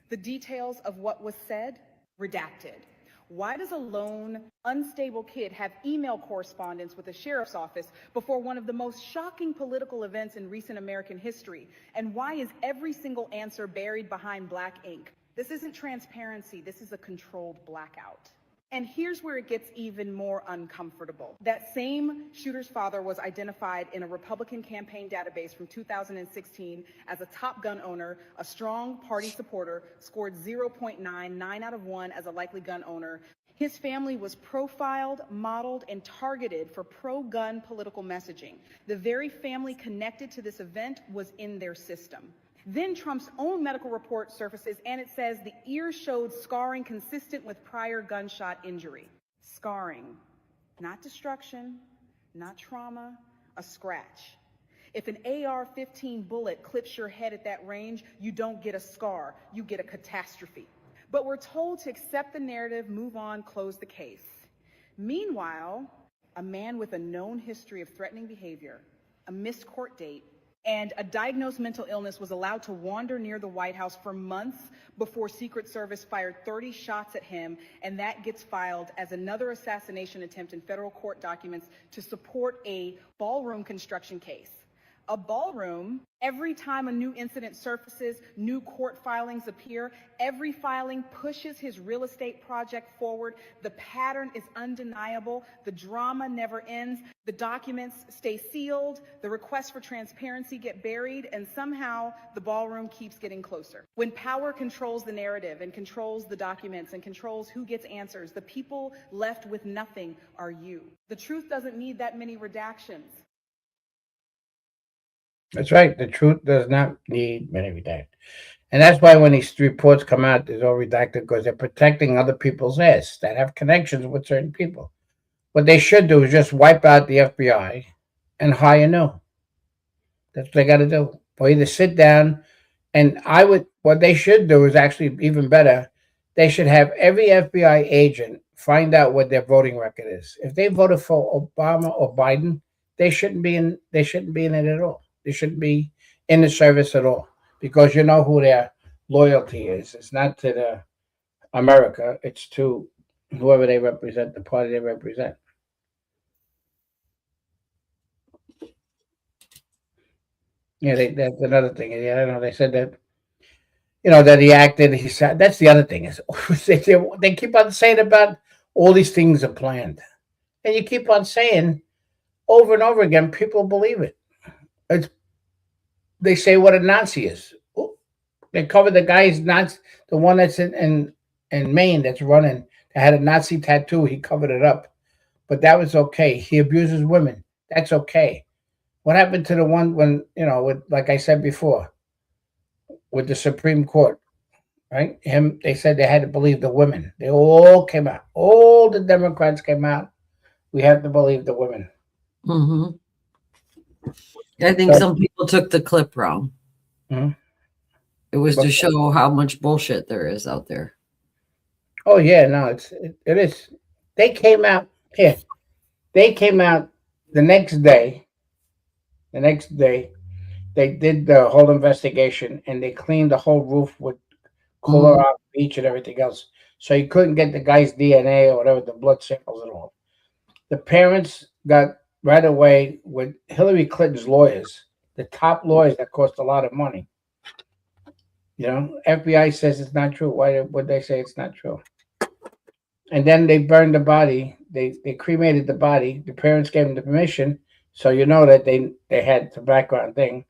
The details of what was said, redacted. Why does a lone, unstable kid have email correspondence with the sheriff's office before one of the most shocking political events in recent American history? And why is every single answer buried behind black ink? This isn't transparency, this is a controlled blackout. And here's where it gets even more uncomfortable. That same shooter's father was identified in a Republican campaign database from 2016 as a Top Gun owner, a strong party supporter, scored 0.9 out of 1 as a likely gun owner. His family was profiled, modeled, and targeted for pro-gun political messaging. The very family connected to this event was in their system. Then Trump's own medical report surfaces, and it says the ear showed scarring consistent with prior gunshot injury. Scarring, not destruction, not trauma, a scratch. If an AR-15 bullet clips your head at that range, you don't get a scar, you get a catastrophe. But we're told to accept the narrative, move on, close the case. Meanwhile, a man with a known history of threatening behavior, a missed court date, and a diagnosed mental illness was allowed to wander near the White House for months before Secret Service fired 30 shots at him, and that gets filed as another assassination attempt in federal court documents to support a ballroom construction case. A ballroom, every time a new incident surfaces, new court filings appear, every filing pushes his real estate project forward. The pattern is undeniable. The drama never ends. The documents stay sealed. The requests for transparency get buried, and somehow the ballroom keeps getting closer. When power controls the narrative and controls the documents and controls who gets answers, the people left with nothing are you. The truth doesn't need that many redactions.
That's right. The truth does not need many redacted. And that's why when these reports come out, they're all redacted, because they're protecting other people's ass that have connections with certain people. What they should do is just wipe out the FBI and hire new. That's what they got to do. Or either sit down, and what they should do is actually even better. They should have every FBI agent find out what their voting record is. If they voted for Obama or Biden, they shouldn't be in it at all. They shouldn't be in the service at all, because you know who their loyalty is. It's not to the America. It's to whoever they represent, the party they represent. Yeah, that's another thing. Yeah, I know they said that. That he acted. He said that's the other thing is they keep on saying about all these things are planned, and you keep on saying over and over again. People believe it. They say what a Nazi is. They cover the guy's Nazi, the one that's in Maine that's running. That had a Nazi tattoo. He covered it up, but that was okay. He abuses women. That's okay. What happened to the one when with, like I said before, with the Supreme Court, right? They said they had to believe the women. They all came out. All the Democrats came out. We have to believe the women.
Mm-hmm. I think some people took the clip wrong.
Mm-hmm.
It was to show how much bullshit there is out there.
Oh yeah, no, it is. They came out here. They came out the next day. The next day, they did the whole investigation and they cleaned the whole roof with
Mhm.
Colorado Beach and everything else. So you couldn't get the guy's DNA or whatever, the blood samples and all. The parents got right away with Hillary Clinton's lawyers, the top lawyers that cost a lot of money. You know, FBI says it's not true. Why would they say it's not true? And then they burned the body. They cremated the body. The parents gave them the permission, so you know that they had the background thing,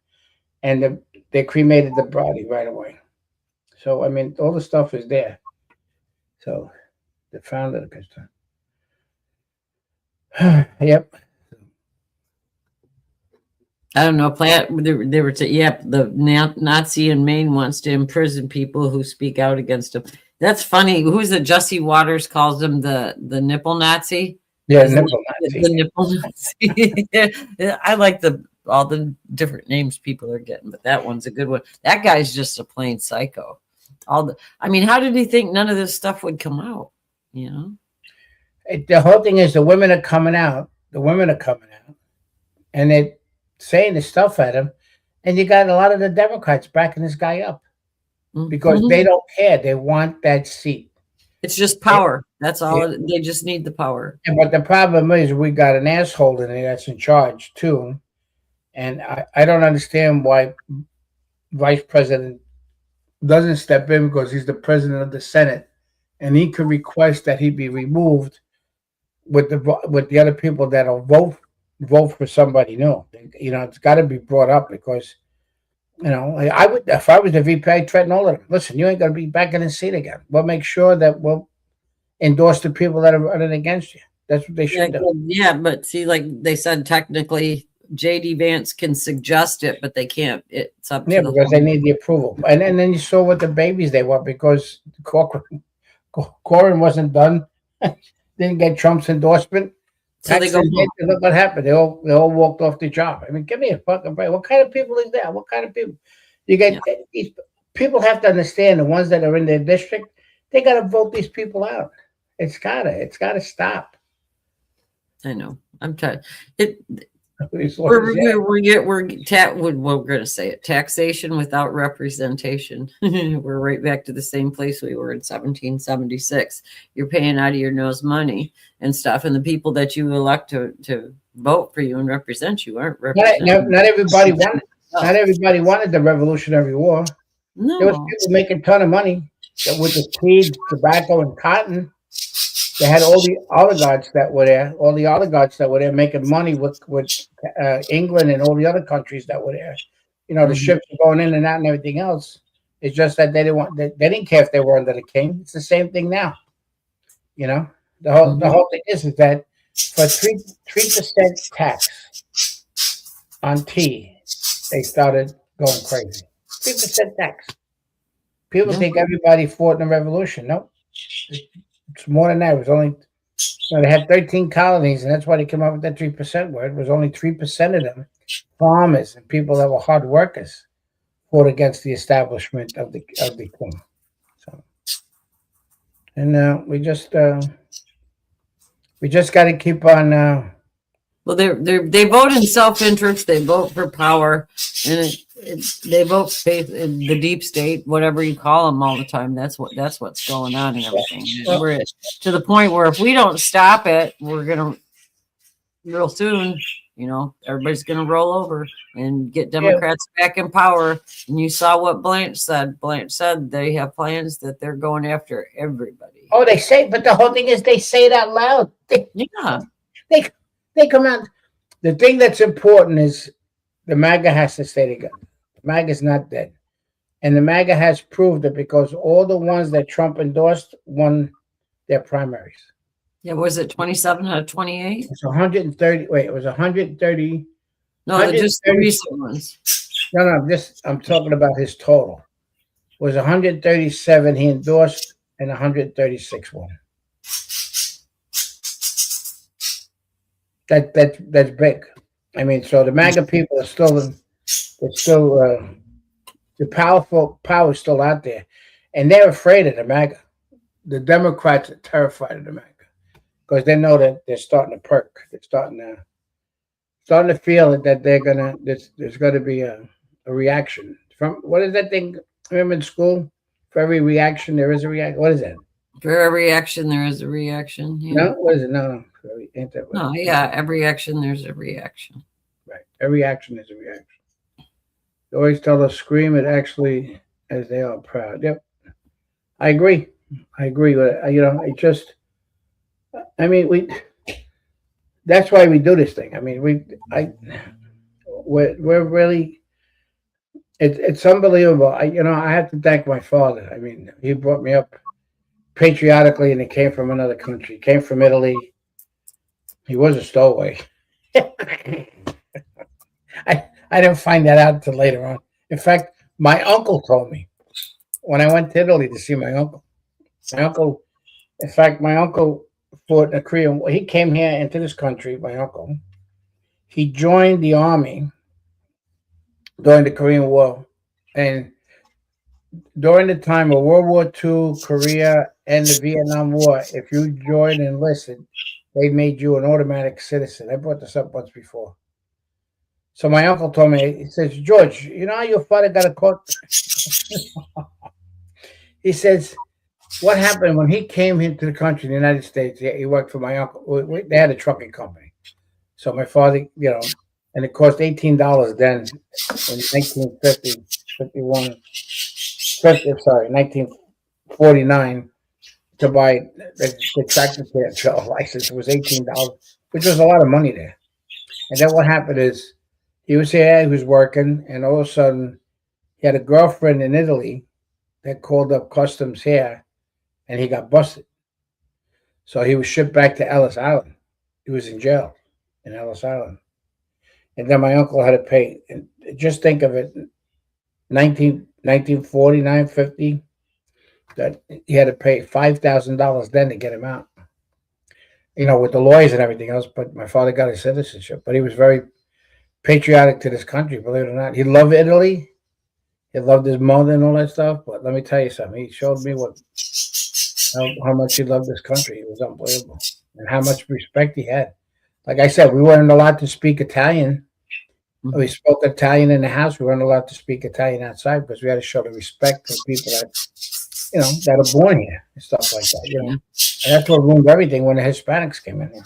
and they cremated the body right away. So I mean, all the stuff is there. So they found it. Yep.
I don't know. They were yep. The Nazi in Maine wants to imprison people who speak out against him. That's funny. Who's the Jesse Waters calls him the nipple Nazi?
Yeah,
Isn't
nipple
it
Nazi.
the nipple Nazi. I like all the different names people are getting, but that one's a good one. That guy's just a plain psycho. I mean, how did he think none of this stuff would come out? You know,
The whole thing is the women are coming out. The women are coming out, and they're saying the stuff at him. And you got a lot of the Democrats backing this guy up because they don't care. They want that seat.
It's just power. That's all. They just need the power.
But the problem is we got an asshole in there that's in charge too. And I don't understand why Vice President doesn't step in because he's the president of the Senate and he could request that he be removed with the other people that'll vote for somebody new. You know, it's got to be brought up because, you know, I would, if I was the VP, I'd threaten all of them. Listen, you ain't going to be back in the seat again. We'll make sure that we'll endorse the people that are running against you. That's what they should do.
Yeah, but see, like they said, technically, JD Vance can suggest it, but they can't. It's up to
because they need the approval. And then you saw what the babies they want because Corin wasn't done, didn't get Trump's endorsement.
So they go home.
Look what happened. They all walked off the job. I mean, give me a fucking break. What kind of people is that? What kind of people? You get these people have to understand the ones that are in their district. They got to vote these people out. It's gotta stop.
I know. I'm tired.
We're
gonna say it. Taxation without representation. We're right back to the same place we were in 1776. You're paying out of your nose money and stuff, and the people that you elect to vote for you and represent you aren't represented.
Not everybody wanted. Not everybody wanted the Revolutionary War.
No,
there was people making a ton of money with the seeds, tobacco, and cotton. They had all the oligarchs that were there, making money with England and all the other countries that were there. You know, the ships were going in and out and everything else. It's just that they didn't care if they were under the king. It's the same thing now. You know, the whole thing is that for 3% tax on tea, they started going crazy. 3% tax. People think everybody fought in the revolution. Nope. It's more than that. It was only they had 13 colonies, and that's why they came up with that 3% word. It was only 3% of them, farmers and people that were hard workers, fought against the establishment of the king. So, and we just got to keep on.
Well, they vote in self-interest. They vote for power, and they vote faith in the deep state, whatever you call them, all the time. That's what's going on and everything. We're to the point where if we don't stop it, we're gonna real soon. You know, everybody's gonna roll over and get Democrats back in power. And you saw what Blanche said. Blanche said they have plans that they're going after everybody.
Oh, they say, but the whole thing is they say it out loud. They come out. The thing that's important is the MAGA has to stay together. The MAGA's not dead. And the MAGA has proved it because all the ones that Trump endorsed won their primaries.
Yeah, was it 27 out of 28?
It's 130. Wait, it was 130.
No, just the recent ones.
No, I'm talking about his total. It was 137 he endorsed and 136 won. That's big. I mean, so the MAGA people are still the power is still out there, and they're afraid of the MAGA. the Democrats are terrified of America because they know that they're starting to perk. They're starting to feel that they're gonna. There's going to be a reaction from what is that thing? Remember in school? For every reaction, there is a reaction. What is that?
For every action, there is a reaction. Yeah.
No, what is it? No. Ain't that what
No, yeah, every action, there's a reaction.
Right. Every action is a reaction. They always tell us scream it actually as they are proud. Yep. I agree. I agree with it. That's why we do this thing. I mean, we're really, it's unbelievable. I have to thank my father. I mean, he brought me up patriotically, and he came from another country. He came from Italy. He was a stowaway. I didn't find that out until later on. In fact, my uncle told me when I went to Italy to see my uncle. My uncle fought in the Korean War. He came here into this country, my uncle. He joined the army during the Korean War. And during the time of World War II, Korea, and the Vietnam War, if you joined and enlisted, they made you an automatic citizen. I brought this up once before. So my uncle told me, he says, George, you know how your father got a court? He says, what happened when he came into the country, the United States? He worked for my uncle. They had a trucking company. So my father, and it cost $18 then in 1949 to buy the tractor license. It was $18, which was a lot of money there. And then what happened is he was here, he was working, and all of a sudden he had a girlfriend in Italy that called up customs here, and he got busted. So he was shipped back to Ellis Island. He was in jail in Ellis Island. And then my uncle had to pay, and just think of it, 1949, 50, that he had to pay $5,000 then to get him out. With the lawyers and everything else, but my father got his citizenship. But he was very patriotic to this country, believe it or not. He loved Italy. He loved his mother and all that stuff. But let me tell you something. He showed me how much he loved this country. It was unbelievable. And how much respect he had. Like I said, we weren't allowed to speak Italian. Mm-hmm. We spoke Italian in the house. We weren't allowed to speak Italian outside because we had to show the respect for people that, that are born here and stuff like that. And that's what ruined everything when the Hispanics came in here.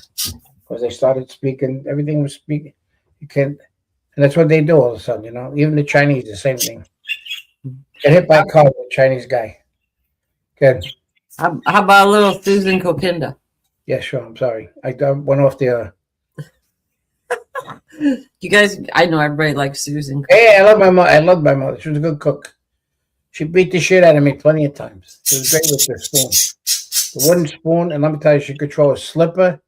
Because they started speaking, everything was speaking. You can't, and that's what they do all of a sudden, Even the Chinese, the same thing. Get hit by a car with a Chinese guy. Good.
How about a little Susan Kokinda?
Yeah, sure. I'm sorry. I went off the.
You guys, I know everybody likes Susan.
Hey, I love my mother. I love my mother. She was a good cook. She beat the shit out of me plenty of times. She was great with the spoon. The wooden spoon, and let me tell you, she could throw a slipper.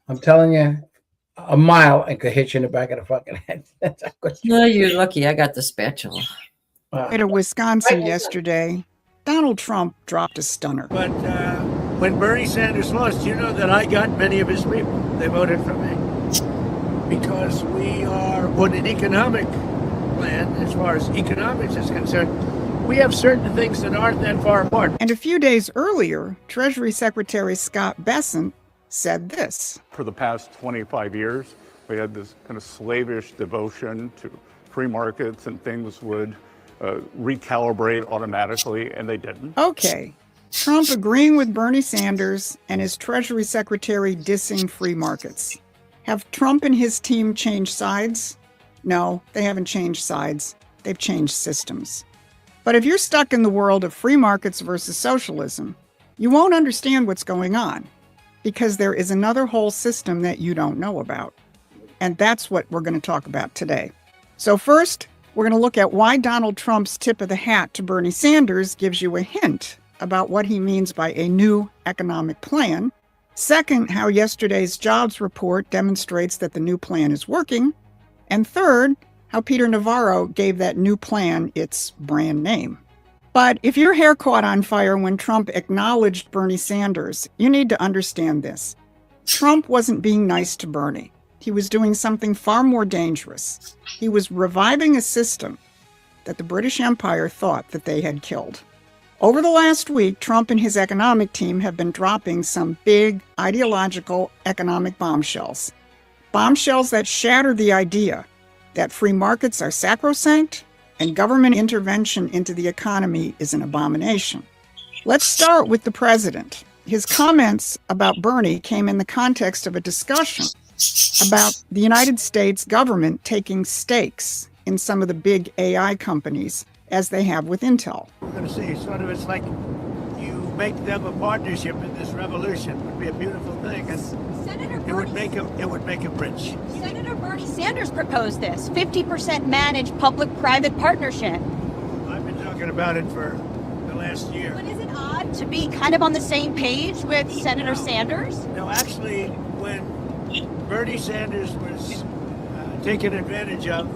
I'm telling you, a mile and could hit you in the back of the fucking head. That's how good.
No, you're lucky. I got the spatula.
In Wisconsin yesterday, Donald Trump dropped a stunner.
But when Bernie Sanders lost, you know that I got many of his people. They voted for me because we are on an economic plan as far as economics is concerned. We have certain things that aren't that far apart.
And a few days earlier, Treasury Secretary Scott Bessent said this.
For the past 25 years, we had this kind of slavish devotion to free markets and things would recalibrate automatically, and they didn't.
Okay. Trump agreeing with Bernie Sanders and his Treasury Secretary dissing free markets. Have Trump and his team changed sides? No, they haven't changed sides. They've changed systems. But if you're stuck in the world of free markets versus socialism, you won't understand what's going on because there is another whole system that you don't know about. And that's what we're going to talk about today. So first, we're going to look at why Donald Trump's tip of the hat to Bernie Sanders gives you a hint about what he means by a new economic plan. Second, how yesterday's jobs report demonstrates that the new plan is working. And third, how Peter Navarro gave that new plan its brand name. But if your hair caught on fire when Trump acknowledged Bernie Sanders, you need to understand this. Trump wasn't being nice to Bernie. He was doing something far more dangerous. He was reviving a system that the British Empire thought that they had killed. Over the last week, Trump and his economic team have been dropping some big ideological economic bombshells. Bombshells that shatter the idea that free markets are sacrosanct and government intervention into the economy is an abomination. Let's start with the president. His comments about Bernie came in the context of a discussion about the United States government taking stakes in some of the big AI companies, as they have with Intel.
We're going to see sort of, it's like you make them a partnership in this revolution. It would be a beautiful thing, and it would make them rich.
Senator Bernie Sanders proposed this 50% managed public-private partnership.
I've been talking about it for the last year.
But is it odd to be kind of on the same page with Senator Sanders?
No, actually, when Bernie Sanders was taken advantage of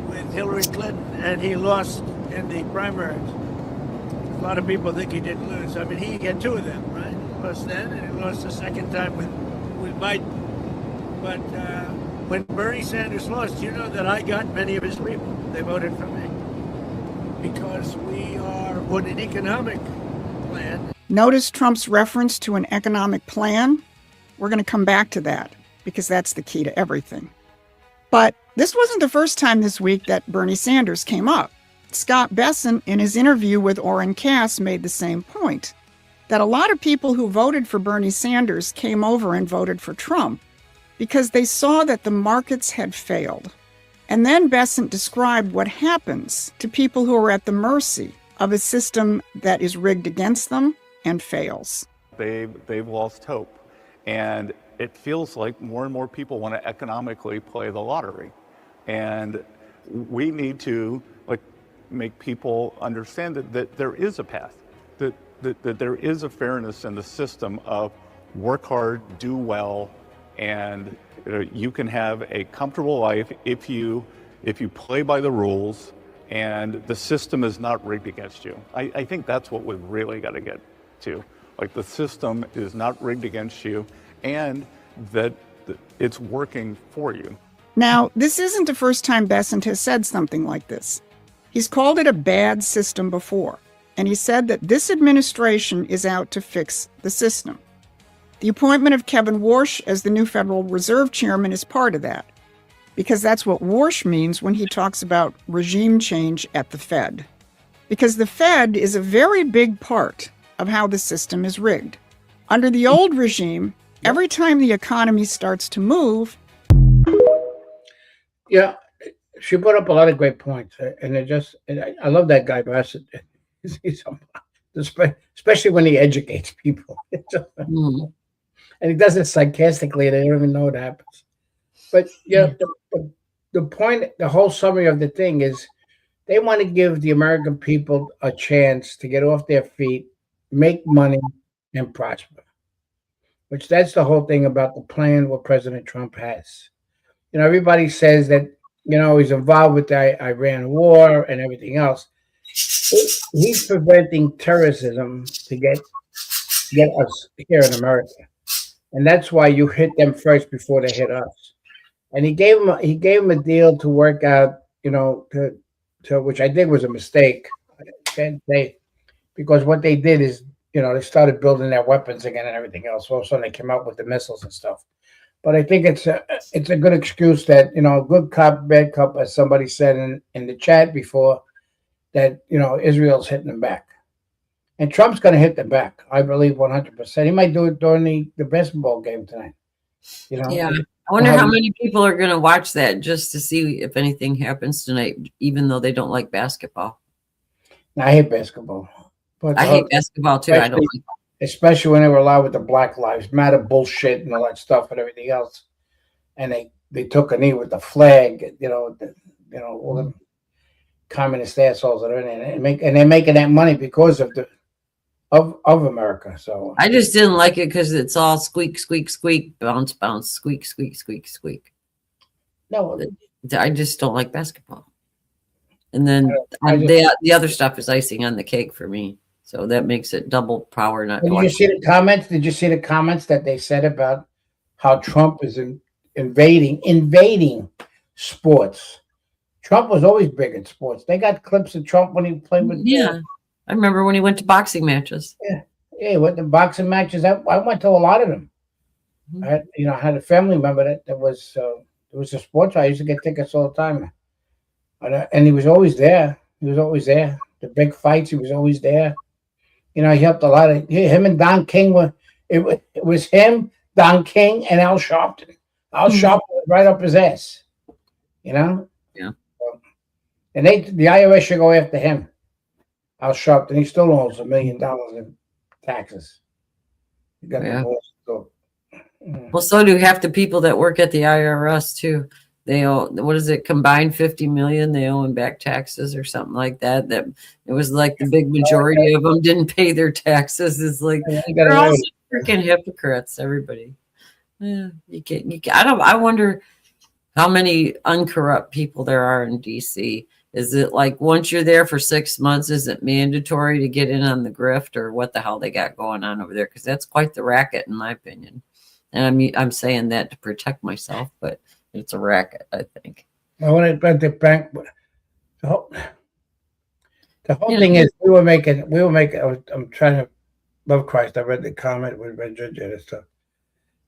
with Hillary Clinton and he lost in the primaries, a lot of people think he didn't lose. I mean, he had two of them, right? He lost then, and he lost the second time with Biden. But when Bernie Sanders lost, you know that I got many of his people. They voted for me because we are on an economic plan.
Notice Trump's reference to an economic plan. We're going to come back to that because that's the key to everything. But this wasn't the first time this week that Bernie Sanders came up. Scott Bessent, in his interview with Orrin Cass, made the same point, that a lot of people who voted for Bernie Sanders came over and voted for Trump because they saw that the markets had failed. And then Bessent described what happens to people who are at the mercy of a system that is rigged against them and fails.
They've lost hope. And it feels like more and more people want to economically play the lottery. And we need to make people understand that there is a path, that there is a fairness in the system of work hard, do well, and you can have a comfortable life if you play by the rules and the system is not rigged against you. I think that's what we've really got to get to. Like, the system is not rigged against you and that it's working for you.
Now, this isn't the first time Bessent has said something like this. He's called it a bad system before, and he said that this administration is out to fix the system. The appointment of Kevin Warsh as the new Federal Reserve Chairman is part of that, because that's what Warsh means when he talks about regime change at the Fed. Because the Fed is a very big part of how the system is rigged. Under the old regime, every time the economy starts to move...
Yeah, she brought up a lot of great points, and I love that guy, Bassett. Especially when he educates people. And he does it sarcastically, and they don't even know what happens. But the point, the whole summary of the thing is they want to give the American people a chance to get off their feet, make money, and prosper. Which that's the whole thing about the plan what President Trump has. Everybody says that, he's involved with the Iran war and everything else. He's preventing terrorism to get us here in America. And that's why you hit them first before they hit us. And he gave him a deal to work out, to which I think was a mistake. Because what they did is, they started building their weapons again and everything else. All of a sudden they came out with the missiles and stuff. But I think it's a good excuse that, good cop, bad cop, as somebody said in the chat before, that, Israel's hitting them back. And Trump's going to hit them back, I believe, 100%. He might do it during the basketball game tonight.
Yeah. I wonder how many people are going to watch that just to see if anything happens tonight, even though they don't like basketball.
I hate basketball. But
I hate basketball, too. I don't like it.
Especially when they were allowed with the Black Lives Matter bullshit and all that stuff and everything else. And they took a knee with the flag, all the communist assholes that are in it. And they're making that money because of America. So
I just didn't like it because it's all squeak, squeak, squeak, bounce, bounce, squeak, squeak, squeak, squeak.
No,
I just don't like basketball. And then the other stuff is icing on the cake for me. So that makes it double power.
Did you see the comments? Did you see the comments that they said about how Trump is invading sports? Trump was always big in sports. They got clips of Trump when he played with
I remember when he went to boxing matches.
Yeah, he went to boxing matches. I went to a lot of them. I had a family member that was it was a sports. I used to get tickets all the time, and he was always there. He was always there. The big fights, he was always there. He helped a lot of him and Don King were. It was him, Don King, and Al Sharpton. Al Sharpton was right up his ass.
Yeah.
And the IRS should go after him. Al Sharpton. He still owes $1 million in taxes. He got divorced. So.
Well, so do half the people that work at the IRS too. They owe, what is it, combined 50 million they owe in back taxes or something like that. That it was like the big majority of them didn't pay their taxes. It's like they're all freaking hypocrites, everybody. Yeah, you can't. I wonder how many uncorrupt people there are in DC. Is it like once you're there for 6 months, is it mandatory to get in on the grift, or what the hell they got going on over there? Because that's quite the racket, in my opinion. And I'm saying that to protect myself, but it's a racket, I think.
Well, when I read the bank, the whole thing is we were making. I'm trying to love Christ. I read the comment with Ginger and stuff.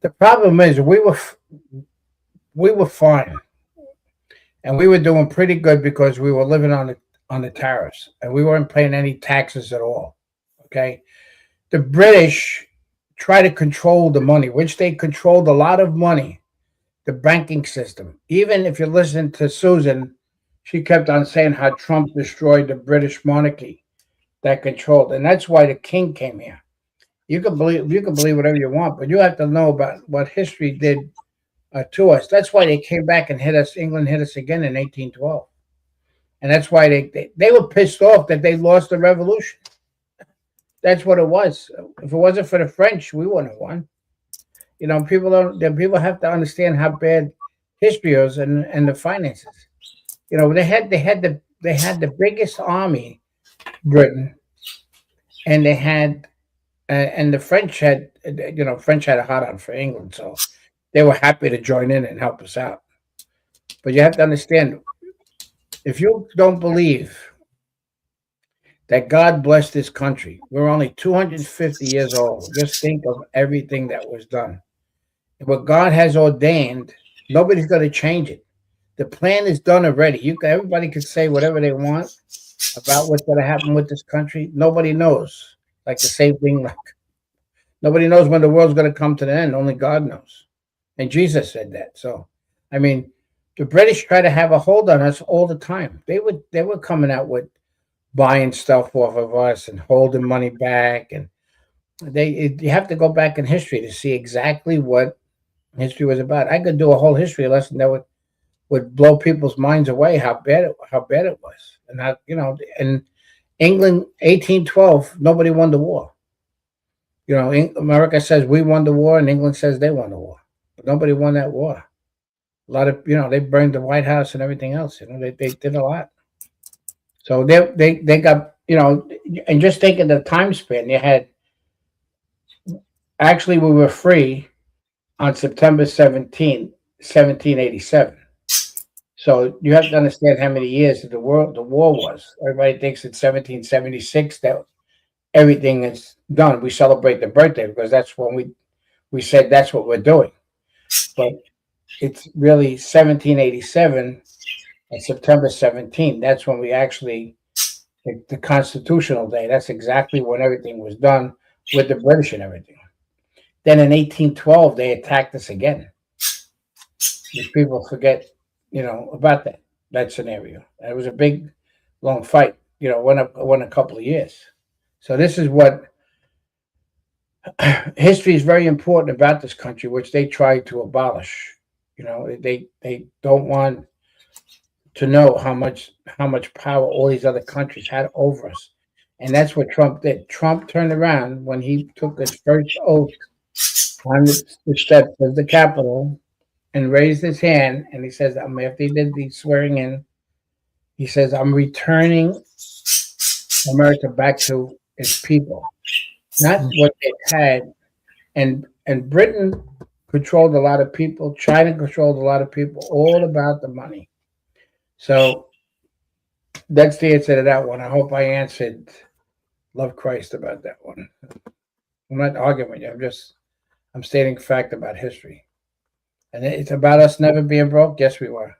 The problem is we were fine, and we were doing pretty good because we were living on the tariffs, and we weren't paying any taxes at all. Okay, the British try to control the money, which they controlled a lot of money, the banking system. Even if you listen to Susan, she kept on saying how Trump destroyed the British monarchy that controlled. And that's why the king came here. You can believe whatever you want, but you have to know about what history did to us. That's why they came back and hit us. England hit us again in 1812. And that's why they were pissed off that they lost the revolution. That's what it was. If it wasn't for the French, we wouldn't have won. People have to understand how bad history is and the finances. They had the biggest army, Britain, and and the French had a hot on for England, so they were happy to join in and help us out. But you have to understand, if you don't believe that God blessed this country. We're only 250 years old. Just think of everything that was done. What God has ordained, nobody's going to change it. The plan is done already. Everybody can say whatever they want about what's going to happen with this country. Nobody knows. Like the same thing, like nobody knows when the world's going to come to the end. Only God knows. And Jesus said that. So, I mean, the British try to have a hold on us all the time. They were coming out with buying stuff off of us and holding money back, and you have to go back in history to see exactly what history was about. I could do a whole history lesson that would blow people's minds away how bad it was, and in England 1812 nobody won the war. America says we won the war, and England says they won the war, but nobody won that war. A lot of they burned the White House and everything else. They did a lot. So they got, and just think of the time span. You had, actually we were free on September 17, 1787. So you have to understand how many years the war was. Everybody thinks it's 1776 that everything is done. We celebrate the birthday because that's when we said that's what we're doing. But it's really 1787 and September 17. That's when we actually, the Constitutional Day, that's exactly when everything was done with the British and everything. Then in 1812, they attacked us again. If people forget, about that scenario. And it was a big, long fight, went a couple of years. So this is what history is very important about this country, which they tried to abolish. They don't want to know how much power all these other countries had over us. And that's what Trump did. Trump turned around when he took his first oath on the steps of the Capitol and raised his hand, and he says, after he did the swearing in, he says, I'm returning America back to its people, not what it had. And Britain controlled a lot of people. China controlled a lot of people, all about the money. So that's the answer to that one. I hope I answered love Christ about that one. I'm not arguing with you. I'm stating fact about history. And it's about us never being broke. Yes, we were.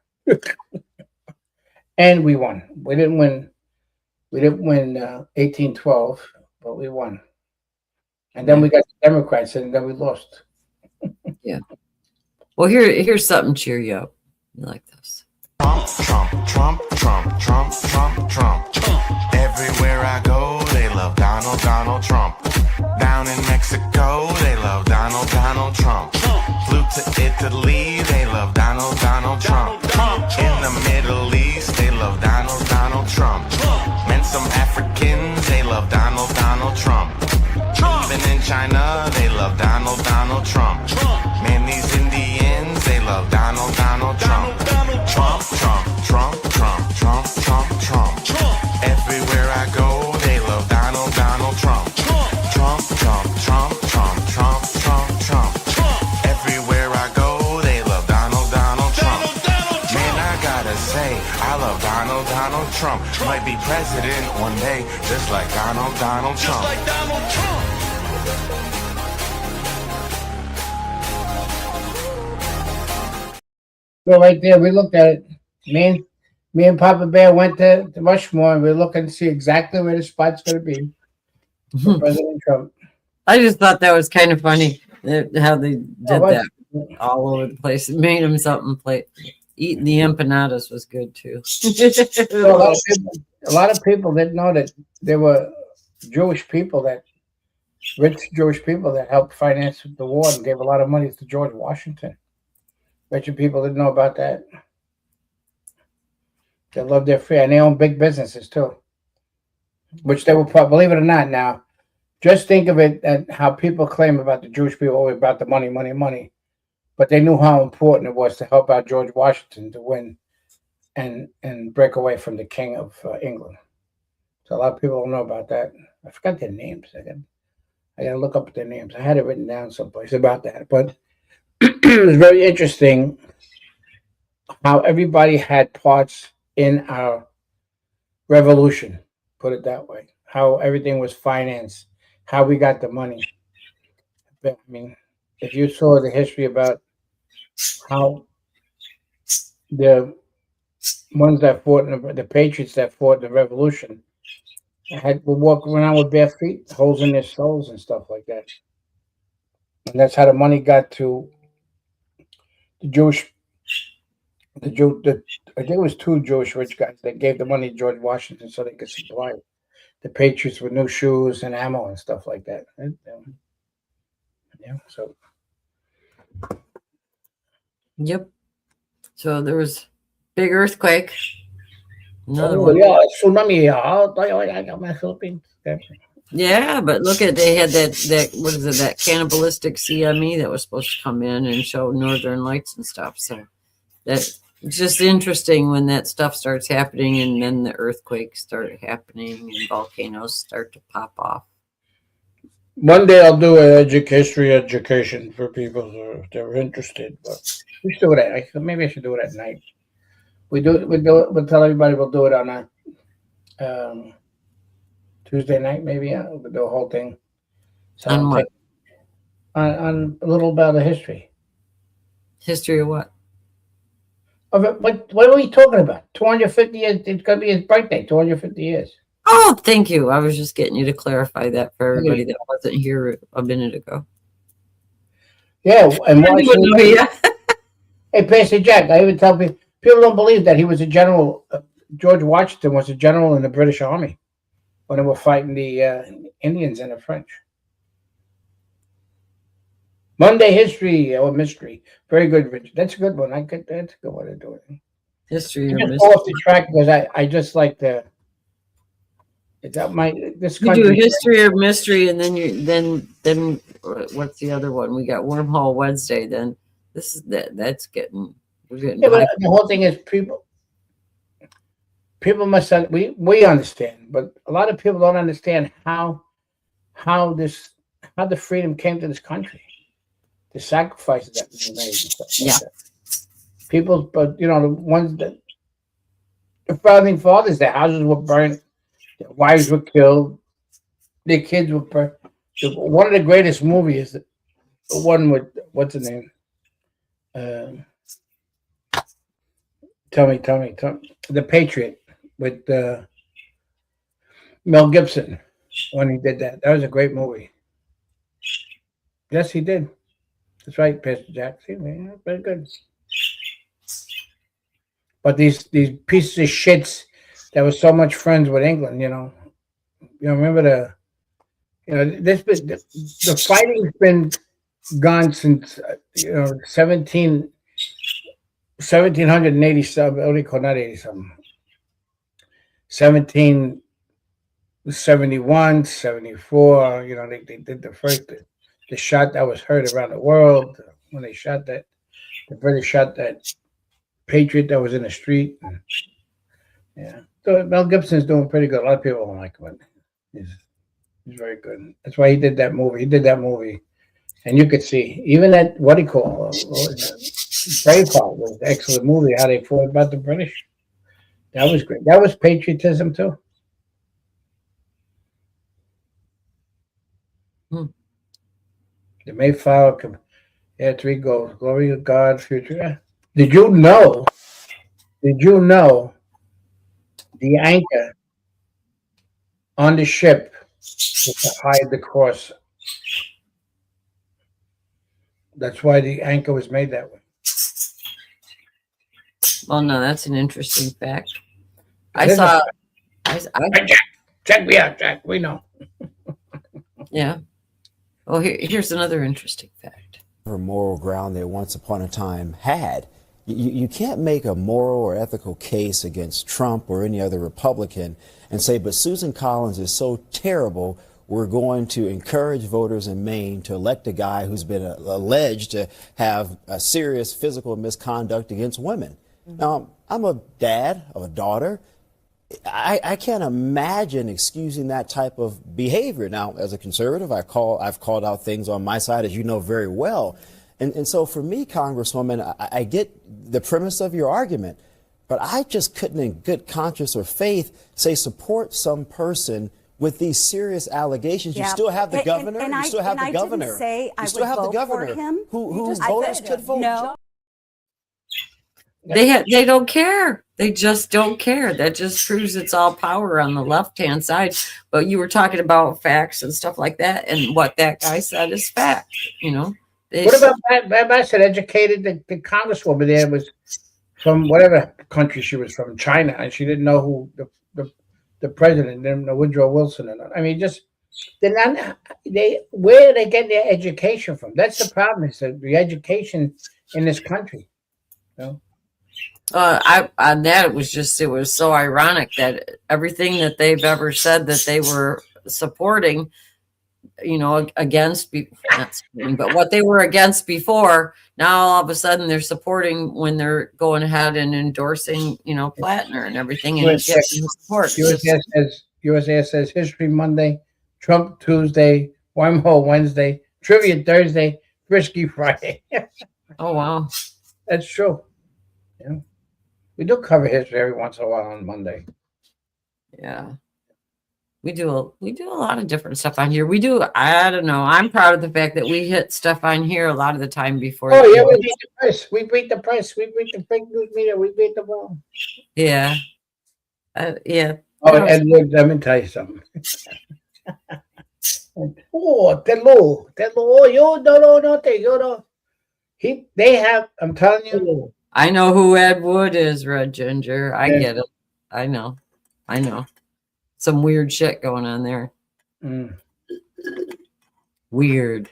And we won. We didn't win 1812, but we won. And then we got the Democrats, and then we lost.
Yeah. Well, here's something to cheer you up. You like this?
Trump, Trump, Trump, Trump, Trump, Trump, Trump. Everywhere I go, they love Donald, Donald Trump. Down in Mexico, they love Donald, Donald Trump. Flew to Italy, they love Donald, Donald Trump. In the Middle East, they love Donald, Donald Trump. Met some Africans, they love Donald, Donald Trump. Even in China, they love Donald, Donald Trump. Man, these Indians, they love Donald, Donald Trump. Trump, Trump, Trump, Trump, Trump, Trump, Trump. Everywhere I go, they love Donald, Donald Trump. Trump, Trump, Trump, Trump, Trump, Trump, Trump. Everywhere I go, they love Donald, Donald Trump. Man, I gotta say, I love Donald, Donald Trump. Might be president one day, just like Donald, Donald Trump. Just like Donald Trump.
So right there, we looked at it. Me and Papa Bear went to Rushmore, and we're looking to see exactly where the spot's going to be for President Trump.
I just thought that was kind of funny how they did that all over the place. It made them something play. Eating the empanadas was good too.
So a lot of people didn't know that there were Jewish people, rich Jewish people that helped finance the war and gave a lot of money to George Washington. Bet you people didn't know about that. They love their free, and they own big businesses too, which they were, believe it or not. Now, just think of it and how people claim about the Jewish people, always about the money, money, money. But they knew how important it was to help out George Washington to win and break away from the King of England. So a lot of people don't know about that. I forgot their names. I got to look up their names. I had it written down someplace about that. But it was very interesting how everybody had parts in our revolution, put it that way, how everything was financed, how we got the money. I mean, if you saw the history about how the ones that fought, the Patriots that fought the revolution, were walking around with bare feet, holes in their soles and stuff like that. And that's how the money got to the Jewish. I think it was two Jewish rich guys that gave the money to George Washington so they could supply the Patriots with new shoes and ammo and stuff like that. Yeah, so.
Yep. So there was big earthquake. Another
Oh,
one.
yeah, tsunami. I got my Philippines.
Yeah, but look at, they had that what is it, that cannibalistic CME that was supposed to come in and show northern lights and stuff. So that it's just interesting when that stuff starts happening, and then the earthquakes start happening and volcanoes start to pop off.
One day I'll do an history education for people if they're interested. But we should do it. Maybe I should do it at night. We'll tell everybody we'll do it on a Tuesday night, maybe. We'll do the whole thing. So
On what?
On a little about the history.
History of what?
Of it, what are we talking about? 250 years. It's going to be his birthday. 250 years.
Oh, thank you. I was just getting you to clarify that for everybody that wasn't here a minute ago.
Yeah, and
yeah.
Hey, Pastor Jack, I even tell people don't believe that he was a general. George Washington was a general in the British Army when they were fighting the Indians and the French. Monday history or mystery. Very good, Richard. That's a good one. That's a good one to do it.
History or
I just
mystery.
go off the track because I just like to. This
You do history or mystery, and then what's the other one? We got Wormhole Wednesday. Then this is that's getting. We're getting.
Yeah, but the whole thing is people must we understand, but a lot of people don't understand how the freedom came to this country, the sacrifices that were made. And stuff like that. People, but the ones that the founding fathers, their houses were burnt, their wives were killed, The kids were one of the greatest movies. The one with what's the name? Tell me. The Patriot with Mel Gibson when he did that. That was a great movie. Yes, he did. That's right, Pastor Jack. See, man, very good. But these pieces of shits that were so much friends with England, remember the fighting's been gone since 1787. What do you call not 87? 1771, 74. They did the shot that was heard around the world when they shot that. The British shot that Patriot that was in the street. Yeah. So Mel Gibson's doing pretty good. A lot of people don't like him. He's very good. That's why he did that movie. And you could see even that what do you call Braveheart was an excellent movie. How they fought about the British. That was great. That was patriotism too. The Mayflower. Yeah, 3 goals. Glory to God, future. Did you know the anchor on the ship was to hide the cross? That's why the anchor was made that way.
Well, no, that's an interesting fact.
Check me out, Jack. We know.
Yeah. Well, here's another interesting fact.
Moral ground they once upon a time had. You can't make a moral or ethical case against Trump or any other Republican and say, but Susan Collins is so terrible, we're going to encourage voters in Maine to elect a guy who's been alleged to have a serious physical misconduct against women. Now, I'm a dad of a daughter. I can't imagine excusing that type of behavior. Now, as a conservative, I've called out things on my side, as you know very well. And so for me, Congresswoman, I get the premise of your argument, but I just couldn't in good conscience or faith say support some person with these serious allegations.
Yeah.
You still have the governor.
I didn't say I would vote for him.
Who voters could vote.
No.
They don't care. They just don't care. That just proves it's all power on the left-hand side. But you were talking about facts and stuff like that, and what that guy said is fact.
What about that? Said educated the congresswoman there was from whatever country she was from, China, and she didn't know who the president, didn't know Woodrow Wilson. I mean, where are they getting their education from? That's the problem. Is the education in this country.
On that, it was so ironic that everything that they've ever said that they were supporting, against, not supporting, but what they were against before, now all of a sudden they're supporting when they're going ahead and endorsing, Plattner and everything, and getting support.
USA says History Monday, Trump Tuesday, Wormhole Wednesday, Trivia Thursday, Frisky Friday.
Oh wow,
that's true. Yeah. We do cover history every once in a while on Monday.
Yeah. We do a lot of different stuff on here. I don't know. I'm proud of the fact that we hit stuff on here a lot of the time before.
Oh yeah, we beat the press. We beat the press. We beat the fake news media. We beat the ball.
Yeah. Yeah.
Oh, and look, let me tell you something. Telo. You don't know. They have. I'm telling you.
I know who Ed Wood is, Red Ginger. I get it. I know. Some weird shit going on there. Weird.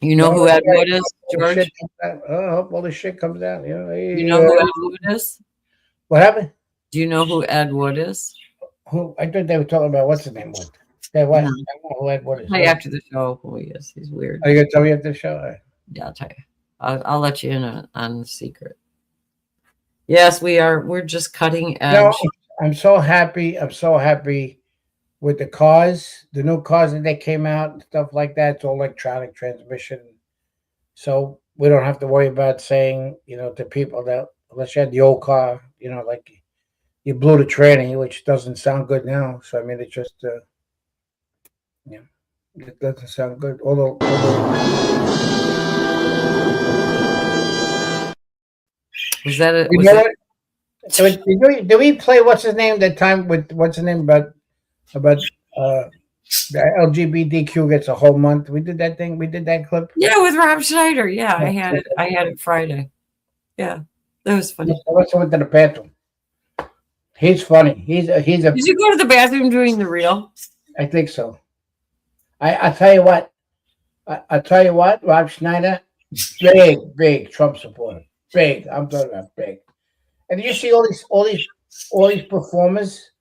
You know who Ed Wood is, George?
I hope all this shit comes out.
You know who Ed Wood is?
What happened?
Do you know who Ed Wood is?
Who? I thought they were talking about what's his name was. Yeah, what? I don't know who Ed Wood is.
Hey, after the show, who he is. He's weird.
Are you gonna tell me after the show?
Yeah, I'll tell you. I'll let you in on the secret. Yes, we are. We're just cutting edge.
No, I'm so happy. With the cars, the new cars that they came out and stuff like that. It's all electronic transmission, so we don't have to worry about saying, to people that unless you had the old car, like you blew the tranny, which doesn't sound good now. So I mean, it's just Yeah, it doesn't sound good. Although
Was that it?
you know what? So did we play what's his name that time with what's his name about the LGBTQ gets a whole month? We did that thing. We did that clip.
Yeah, with Rob Schneider. Yeah, I had it. I had it Friday. Yeah, that was funny.
I also went to the bathroom. He's funny. He's a.
Did you go to the bathroom doing the reel?
I think so. I tell you what. I tell you what. Rob Schneider, big Trump supporter. Big. I'm talking about big. And you see all these performers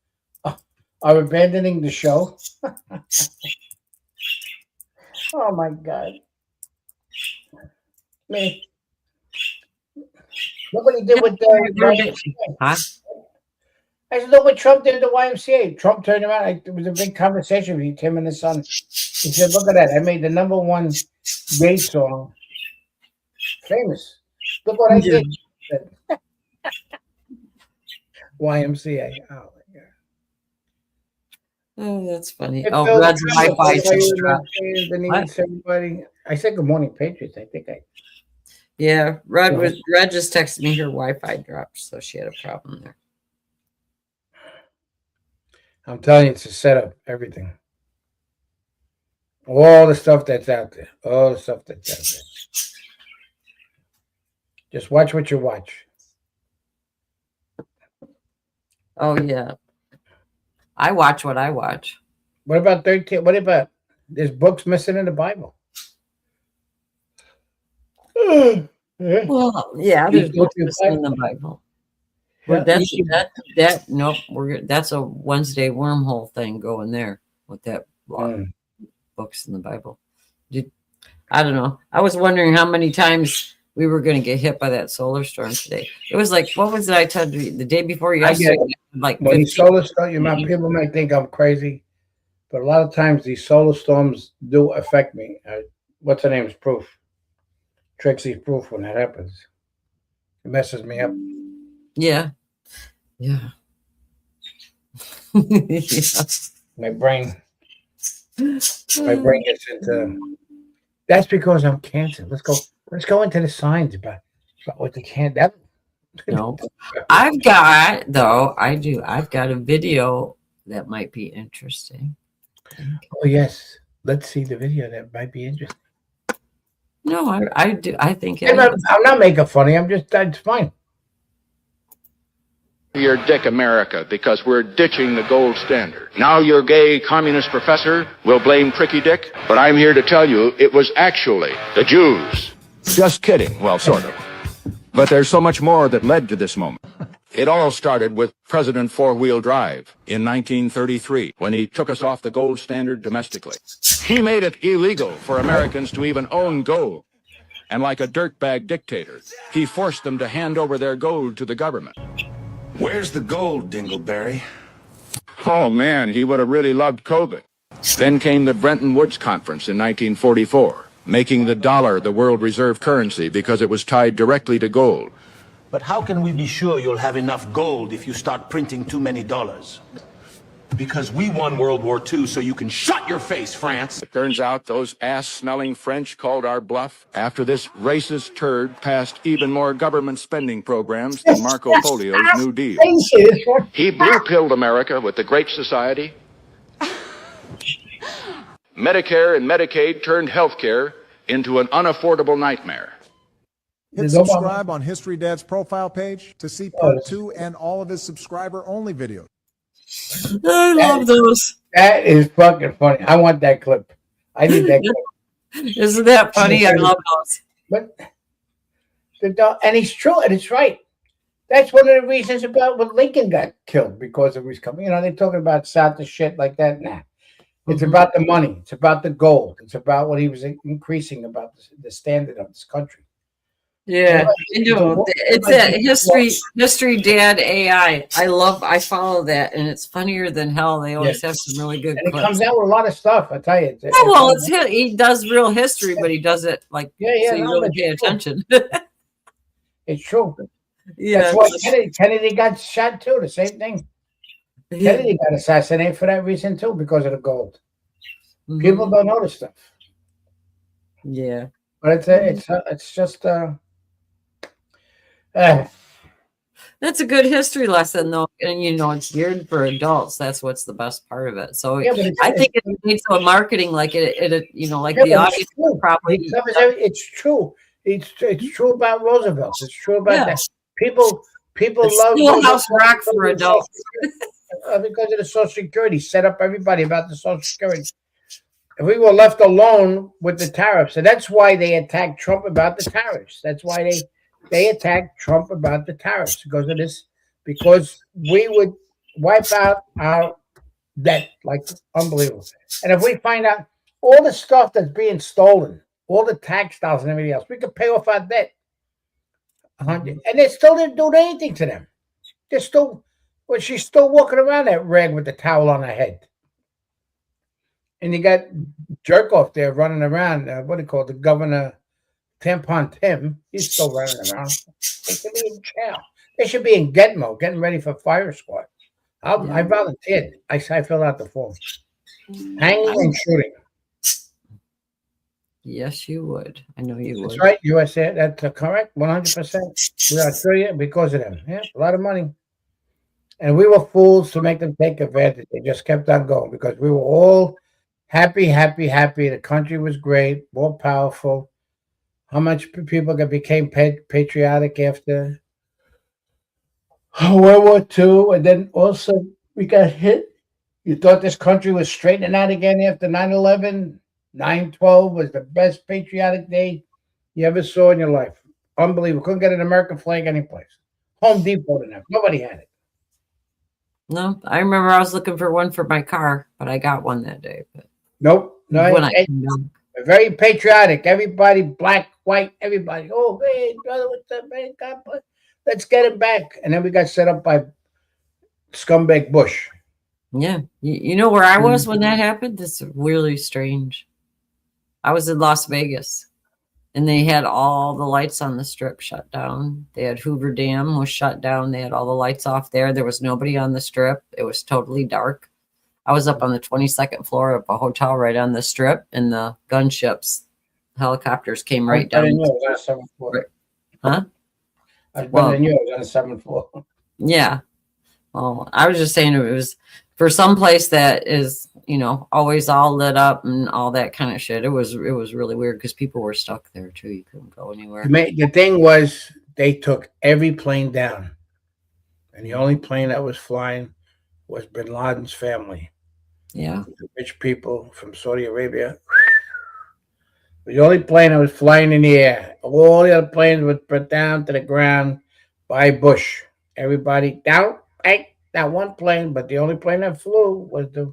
are abandoning the show. Oh my God! I mean, look what he did with the YMCA.
Huh?
I said, look what Trump did at the YMCA. Trump turned around. It was a big conversation between him and his son. He said, "Look at that! I made the #1 gay song famous. Look what I did." YMCA. Oh my God.
Oh, that's funny. Oh, Rod's Wi-Fi just dropped.
Everybody. I said good morning, Patriots. I think I.
Yeah, Rod just texted me her Wi-Fi dropped, so she had a problem there.
I'm telling you, it's a setup. Everything. All the stuff that's out there. All the stuff that's out there. Just watch what you watch.
Oh yeah. I watch what I watch.
What about 13? What about there's books missing in the Bible?
Well, yeah, there's books missing in the Bible. Well, nope. That's a Wednesday wormhole thing going there with that books in the Bible. I don't know. I was wondering how many times we were going to get hit by that solar storm today. It was like, what was it I told you the day before yesterday? Like
when these solar storms, people might think I'm crazy, but a lot of times these solar storms do affect me. What's her name's proof? Trixie's proof when that happens. It messes me up.
Yeah. Yeah.
My brain gets into. That's because I'm Cancer. Let's go into the signs about what they can't.
No, I've got a video that might be interesting.
Oh yes, let's see the video. That might be interesting.
No, I do. I think
I'm not making funny. It's fine.
Your dick America because we're ditching the gold standard. Now your gay communist professor will blame Tricky Dick, but I'm here to tell you it was actually the Jews. Just kidding. Well, sort of. But there's so much more that led to this moment. It all started with President Four-Wheel Drive in 1933 when he took us off the gold standard domestically. He made it illegal for Americans to even own gold. And like a dirtbag dictator, he forced them to hand over their gold to the government. Where's the gold, Dingleberry? Oh, man, he would have really loved COVID. Then came the Bretton Woods Conference in 1944, making the dollar the world reserve currency because it was tied directly to gold.
But how can we be sure you'll have enough gold if you start printing too many dollars? Because we won World War II, so you can shut your face, France.
It turns out those ass-smelling French called our bluff after this racist turd passed even more government spending programs than Marco Polio's New Deal. He blue-pilled America with the Great Society. Medicare and Medicaid turned health care into an unaffordable nightmare.
Hit subscribe on History Dad's profile page to see part 2 and all of his subscriber-only videos.
I love those.
That is fucking funny. I want that clip. I need that clip.
Isn't that funny? I love those.
But and he's true, and it's right. That's one of the reasons about when Lincoln got killed because of his coming. You know, they're talking about South and shit like that. Nah. It's about the money. It's about the gold. It's about what he was increasing about the standard of this country.
Yeah, it's that history dad AI. I follow that, and it's funnier than hell. They always have some really good.
And it comes out with a lot of stuff. I tell you.
He does real history, but he does it like so you really pay attention.
It's true.
Yeah,
that's why Kennedy got shot too. The same thing. Yeah. Kennedy got assassinated for that reason too, because of the gold. People don't know this stuff.
Yeah.
But it's just
That's a good history lesson, though, and it's geared for adults. That's what's the best part of it. So I think it needs some marketing, like like the audience probably.
It's true. It's true about Roosevelt. It's true about that. People love
Schoolhouse Rock for adults
because of the Social Security. Set up everybody about the Social Security. If we were left alone with the tariffs, and that's why they attacked Trump about the tariffs. That's why they attacked Trump about the tariffs because of this, because we would wipe out our debt like unbelievable. And if we find out all the stuff that's being stolen, all the tax dollars and everything else, we could pay off our debt. And they still didn't do anything to them. They're still, she's still walking around that rag with the towel on her head. And you got jerk off there running around. What do you call it? The governor, Tampon Tim. He's still running around. They should be in jail. They should be in Gitmo, getting ready for fire squad. I volunteered. I filled out the form. Hanging and shooting.
Yes, you would. I know you would.
That's right. USA. That's correct. 100%. We are trillion because of them. Yeah, a lot of money. And we were fools to make them take advantage. They just kept on going because we were all happy. The country was great, more powerful. How much people became patriotic after World War II, and then also we got hit. You thought this country was straightening out again after 9/11? 9/12 was the best patriotic day you ever saw in your life. Unbelievable. Couldn't get an American flag anyplace. Home Depot didn't have. Nobody had it.
No, I remember I was looking for one for my car, but I got one that day. But
nope. No, very patriotic. Everybody, black, white, everybody. Oh, hey, brother, what's up, man? God bless. Let's get him back. And then we got set up by scumbag Bush.
Yeah. You know where I was when that happened? This is really strange. I was in Las Vegas, and they had all the lights on the strip shut down. They had Hoover Dam was shut down. They had all the lights off there. There was nobody on the strip. It was totally dark. I was up on the 22nd floor of a hotel right on the strip, and the gunships, helicopters came right down. Huh?
I've been in New York on the 7th floor.
Yeah. Well, I was just saying it was for some place that is, always all lit up and all that kind of shit. It was really weird because people were stuck there too. You couldn't go anywhere.
The thing was, they took every plane down, and the only plane that was flying was Bin Laden's family.
Yeah,
the rich people from Saudi Arabia. The only plane that was flying in the air. All the other planes were put down to the ground by Bush. Everybody down. That one plane, but the only plane that flew was the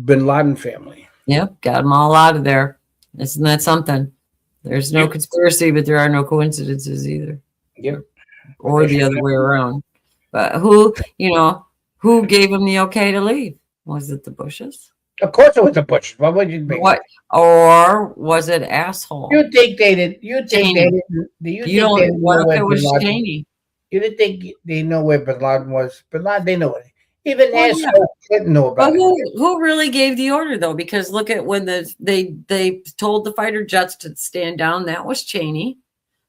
Bin Laden family.
Yep, got them all out of there. Isn't that something? There's no conspiracy, but there are no coincidences either.
Yep.
Or the other way around. But who gave them the okay to leave? Was it the Bushes?
Of course it was the Bushes. What would you think?
What? Or was it asshole?
You think they did? You think they did?
You don't. What if it was Cheney?
You didn't think they know where Bin Laden was? Bin Laden, they know it. Even asshole Clinton knew about it.
Who really gave the order though? Because look at when they told the fighter jets to stand down. That was Cheney.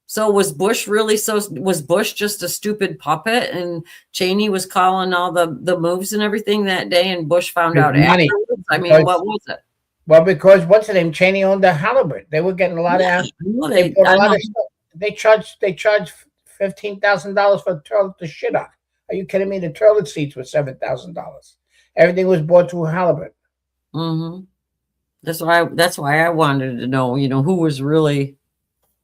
So was Bush really was Bush just a stupid puppet, and Cheney was calling all the moves and everything that day, and Bush found out afterwards? I mean, what was it?
Well, because what's the name? Cheney owned the Halibut. They were getting a lot of they bought a lot of stuff. They charged $15,000 for the toilet to shit on. Are you kidding me? The toilet seats were $7,000. Everything was bought through Halibut.
Mm-hmm. That's why I wanted to know, who was really,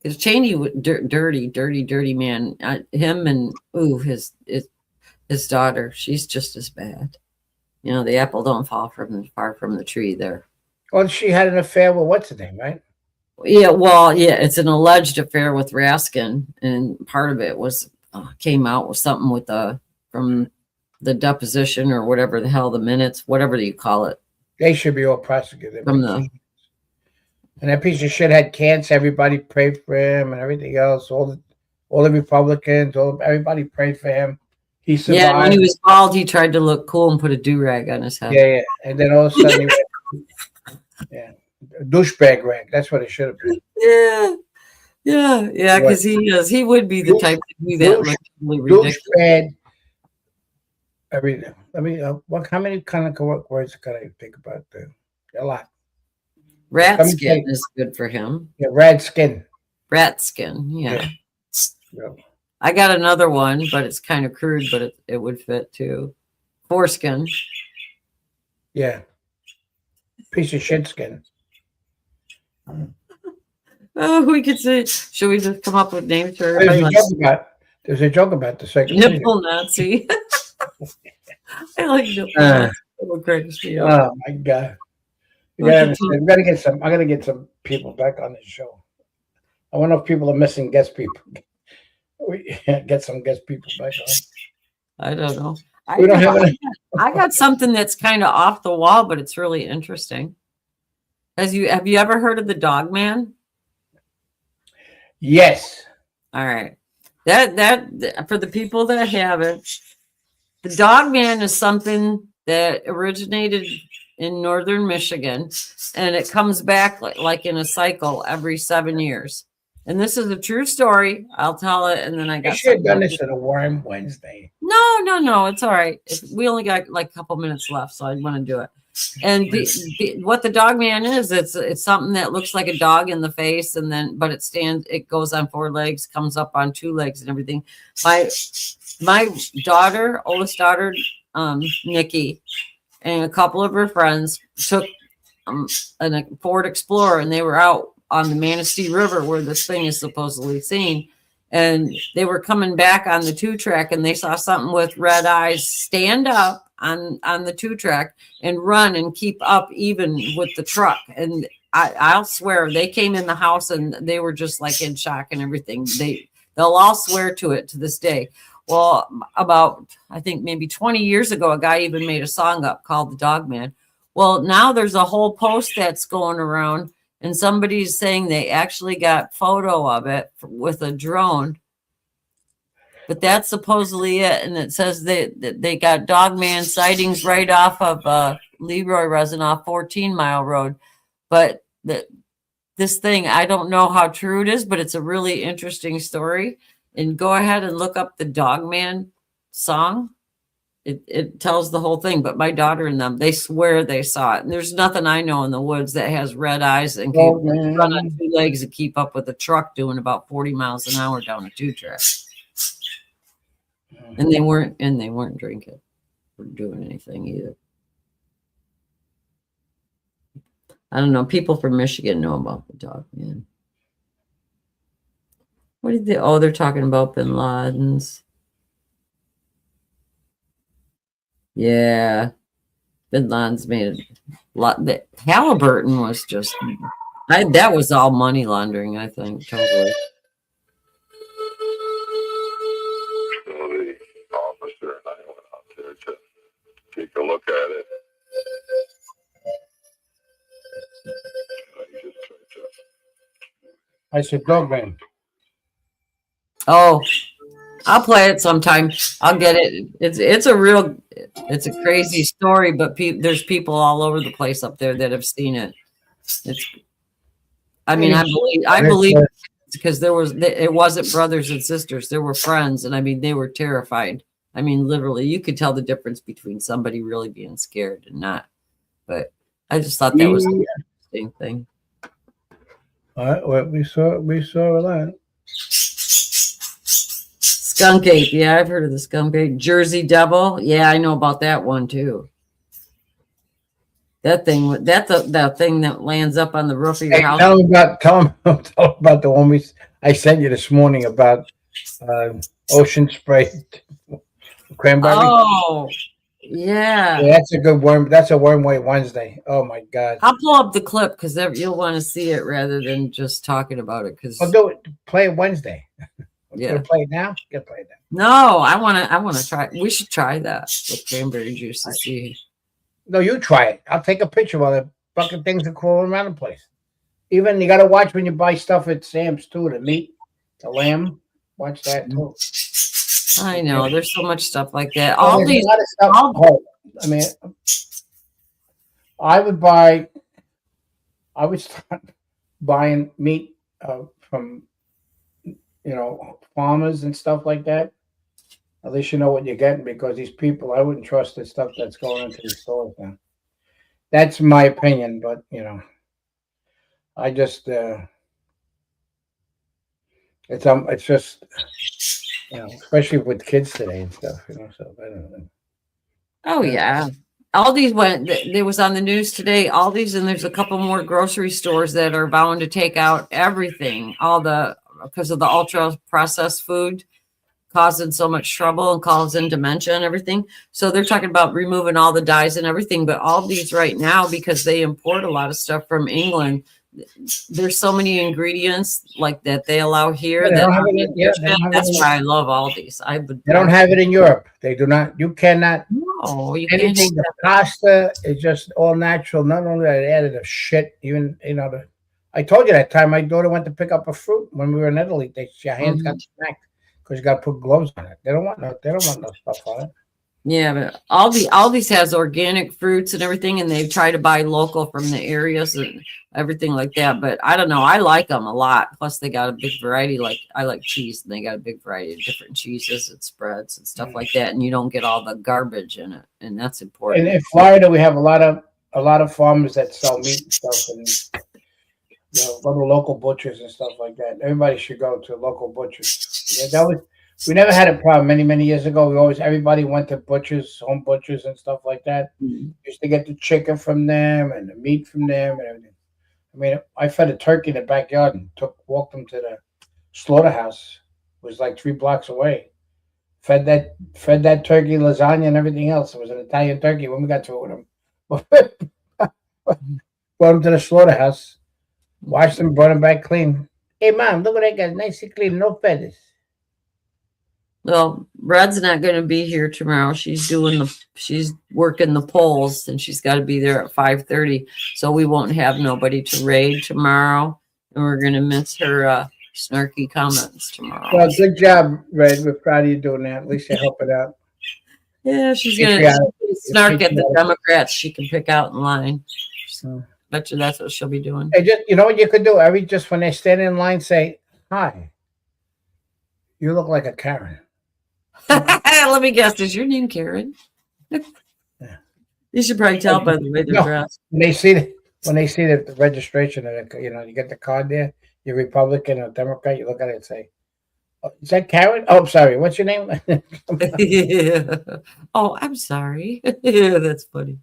because Cheney was dirty man. Him and his daughter, she's just as bad. The apple don't fall far from the tree there.
Well, she had an affair with what's her name, right?
Yeah, well, yeah, it's an alleged affair with Raskin, and part of it was came out with something from the deposition or whatever the hell, the minutes, whatever you call it.
They should be all prosecuted. And that piece of shit had cancer. Everybody prayed for him and everything else. All the Republicans, everybody prayed for him. He survived.
Yeah, when he was bald, he tried to look cool and put a do-rag on his head.
Yeah. And then all of a sudden Yeah, douchebag rag. That's what it should have been.
Yeah. Because he would be the type to do that. Like, really ridiculous.
Douchebag. How many kind of words can I think about there? A lot.
Rat skin is good for him.
Yeah, rat skin.
Rat skin. Yeah. I got another one, but it's kind of crude, but it would fit too. Foreskin.
Yeah. Piece of shit skin.
Oh, we could say. Should we just come up with names for
everybody? There's a joke about the second
nipple Nazi. I like nipple Nazi. It cracks me up.
Oh my god! I'm gonna get some people back on this show. I wonder if people are missing guest people. We get some guest people back on.
I don't know. I got something that's kind of off the wall, but it's really interesting. Have you ever heard of the Dog Man?
Yes.
All right. That for the people that haven't, the Dog Man is something that originated in northern Michigan, and it comes back like in a cycle every 7 years. And this is a true story. I'll tell it, and then I got.
You should have done this at a Worm Wednesday.
No. It's all right. We only got like a couple minutes left, so I want to do it. And what the Dog Man is, it's something that looks like a dog in the face, but it goes on 4 legs, comes up on 2 legs, and everything. My oldest daughter, Nikki, and a couple of her friends took a Ford Explorer, and they were out on the Manistee River where this thing is supposedly seen. And they were coming back on the 2-track, and they saw something with red eyes stand up on the 2-track and run and keep up even with the truck. And I'll swear they came in the house and they were just like in shock and everything. They'll all swear to it to this day. Well, about, I think maybe 20 years ago, a guy even made a song up called The Dog Man. Well, now there's a whole post that's going around, and somebody's saying they actually got photo of it with a drone. But that's supposedly it. And it says they got Dog Man sightings right off of Leroy Resin off 14 Mile Road. But this thing, I don't know how true it is, but it's a really interesting story. And go ahead and look up the Dog Man song. It tells the whole thing. But my daughter and them, they swear they saw it. And there's nothing I know in the woods that has red eyes and can run on 2 legs and keep up with a truck doing about 40 miles an hour down a 2-track. And they weren't drinking or doing anything either. I don't know. People from Michigan know about the Dog Man. What did they? Oh, they're talking about Bin Laden's. Yeah, Bin Laden's made a lot. Halliburton was just. That was all money laundering. I think totally.
Officer and I went out there to take a look at it.
I said Dog Man.
Oh, I'll play it sometime. I'll get it. It's a crazy story, but there's people all over the place up there that have seen it. I believe because it wasn't brothers and sisters. There were friends, and I mean, they were terrified. I mean, literally, you could tell the difference between somebody really being scared and not. But I just thought that was an interesting thing.
All right, well, we saw that.
Skunk ape, yeah, I've heard of the skunk ape. Jersey devil, yeah, I know about that one too. That's the thing that lands up on the roof of your house.
Tell them about the one I sent you this morning about ocean spray cranberry.
Oh, yeah.
That's a good worm. That's a Worm White Wednesday. Oh my God!
I'll pull up the clip because you'll want to see it rather than just talking about it. Because
I'll do it. Play it Wednesday.
Yeah.
Gonna play it now. Gonna play it now.
No, I want to try. We should try that with cranberry juice to see.
No, you try it. I'll take a picture while the fucking things are crawling around the place. Even you got to watch when you buy stuff at Sam's too. The meat, the lamb. Watch that too.
I know. There's so much stuff like that.
A lot of stuff. I mean, I would buy I would start buying meat from, farmers and stuff like that. At least you know what you're getting, because these people, I wouldn't trust the stuff that's going into the stores now. That's my opinion, but I just it's just especially with kids today and stuff, so I don't know.
Oh yeah. Aldi's there was on the news today, Aldi's, and there's a couple more grocery stores that are bound to take out everything, because of the ultra processed food causing so much trouble and causing dementia and everything. So they're talking about removing all the dyes and everything, but Aldi's right now, because they import a lot of stuff from England, there's so many ingredients like that they allow here. That's why I love Aldi's.
They don't have it in Europe. They do not. You cannot.
No, you
anything.
can't.
The pasta is just all natural. Not only that, they added a shit. Even I told you that time my daughter went to pick up a fruit when we were in Italy. Her hands got smacked because you got to put gloves on it. They don't want no stuff on it.
Yeah, but Aldi's has organic fruits and everything, and they try to buy local from the areas and everything like that. But I don't know. I like them a lot. Plus, they got a big variety. Like I like cheese, and they got a big variety of different cheeses and spreads and stuff like that. And you don't get all the garbage in it, and that's important.
And in Florida, we have a lot of farmers that sell meat and stuff, and go to local butchers and stuff like that. Everybody should go to local butchers. Yeah, we never had a problem many years ago. Everybody went to butchers, home butchers and stuff like that. Used to get the chicken from them and the meat from them and everything. I mean, I fed a turkey in the backyard and walked them to the slaughterhouse. It was like 3 blocks away. Fed that turkey lasagna and everything else. It was an Italian turkey when we got through with them. Brought them to the slaughterhouse, washed them, brought them back clean. Hey, Mom, look at that guy, nice and clean, no feathers.
Well, Brad's not going to be here tomorrow. She's working the polls, and she's got to be there at 5:30. So we won't have nobody to raid tomorrow, and we're going to miss her snarky comments tomorrow.
Well, good job, Red. We're proud of you doing that. At least you're helping out.
Yeah, she's going to snark at the Democrats she can pick out in line. So bet you that's what she'll be doing.
Hey, you know what you could do? Just when they stand in line, say, "Hi, you look like a Karen."
Let me guess. Is your name Karen? You should probably tell by the way they're dressed.
When they see the registration, you get the card there. You're Republican or Democrat. You look at it and say, oh, "Is that Karen?" Oh, I'm sorry. What's your name?
Yeah. Oh, I'm sorry. Yeah, that's funny.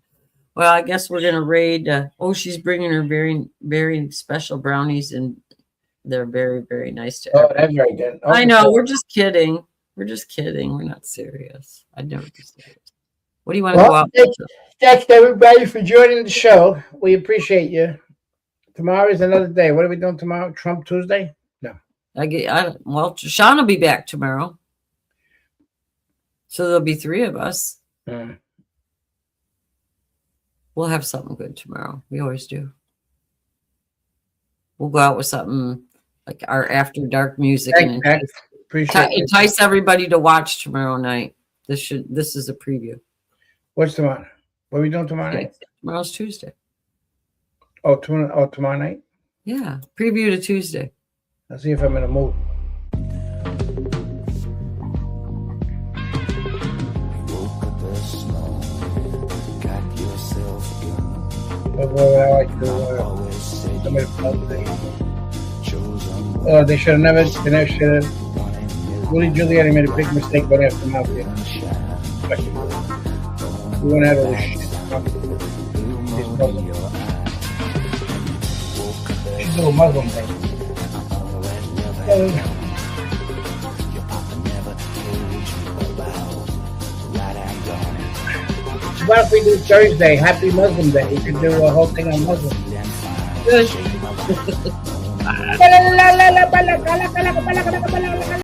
Well, I guess we're gonna raid. She's bringing her very, very special brownies, and they're very, very nice to everyone.
That's very good.
I know. We're just kidding. We're just kidding. We're not serious. I'd never be serious. What do you want to go out?
Thanks everybody for joining the show. We appreciate you. Tomorrow is another day. What are we doing tomorrow? Trump Tuesday? No.
Sean will be back tomorrow. So there'll be 3 of us. We'll have something good tomorrow. We always do. We'll go out with something like our after dark music and entice everybody to watch tomorrow night. This is a preview.
What's tomorrow? What are we doing tomorrow night?
Tomorrow's Tuesday.
Oh, tomorrow night?
Yeah. Preview to Tuesday.
I'll see if I'm in a mood. They should have never. Rudy Giuliani made a big mistake going after Mafia. We went out of this shit. She's a little Muslim thing. What if we do Thursday, Happy Muslim Day? We could do a whole thing on Muslims. Good.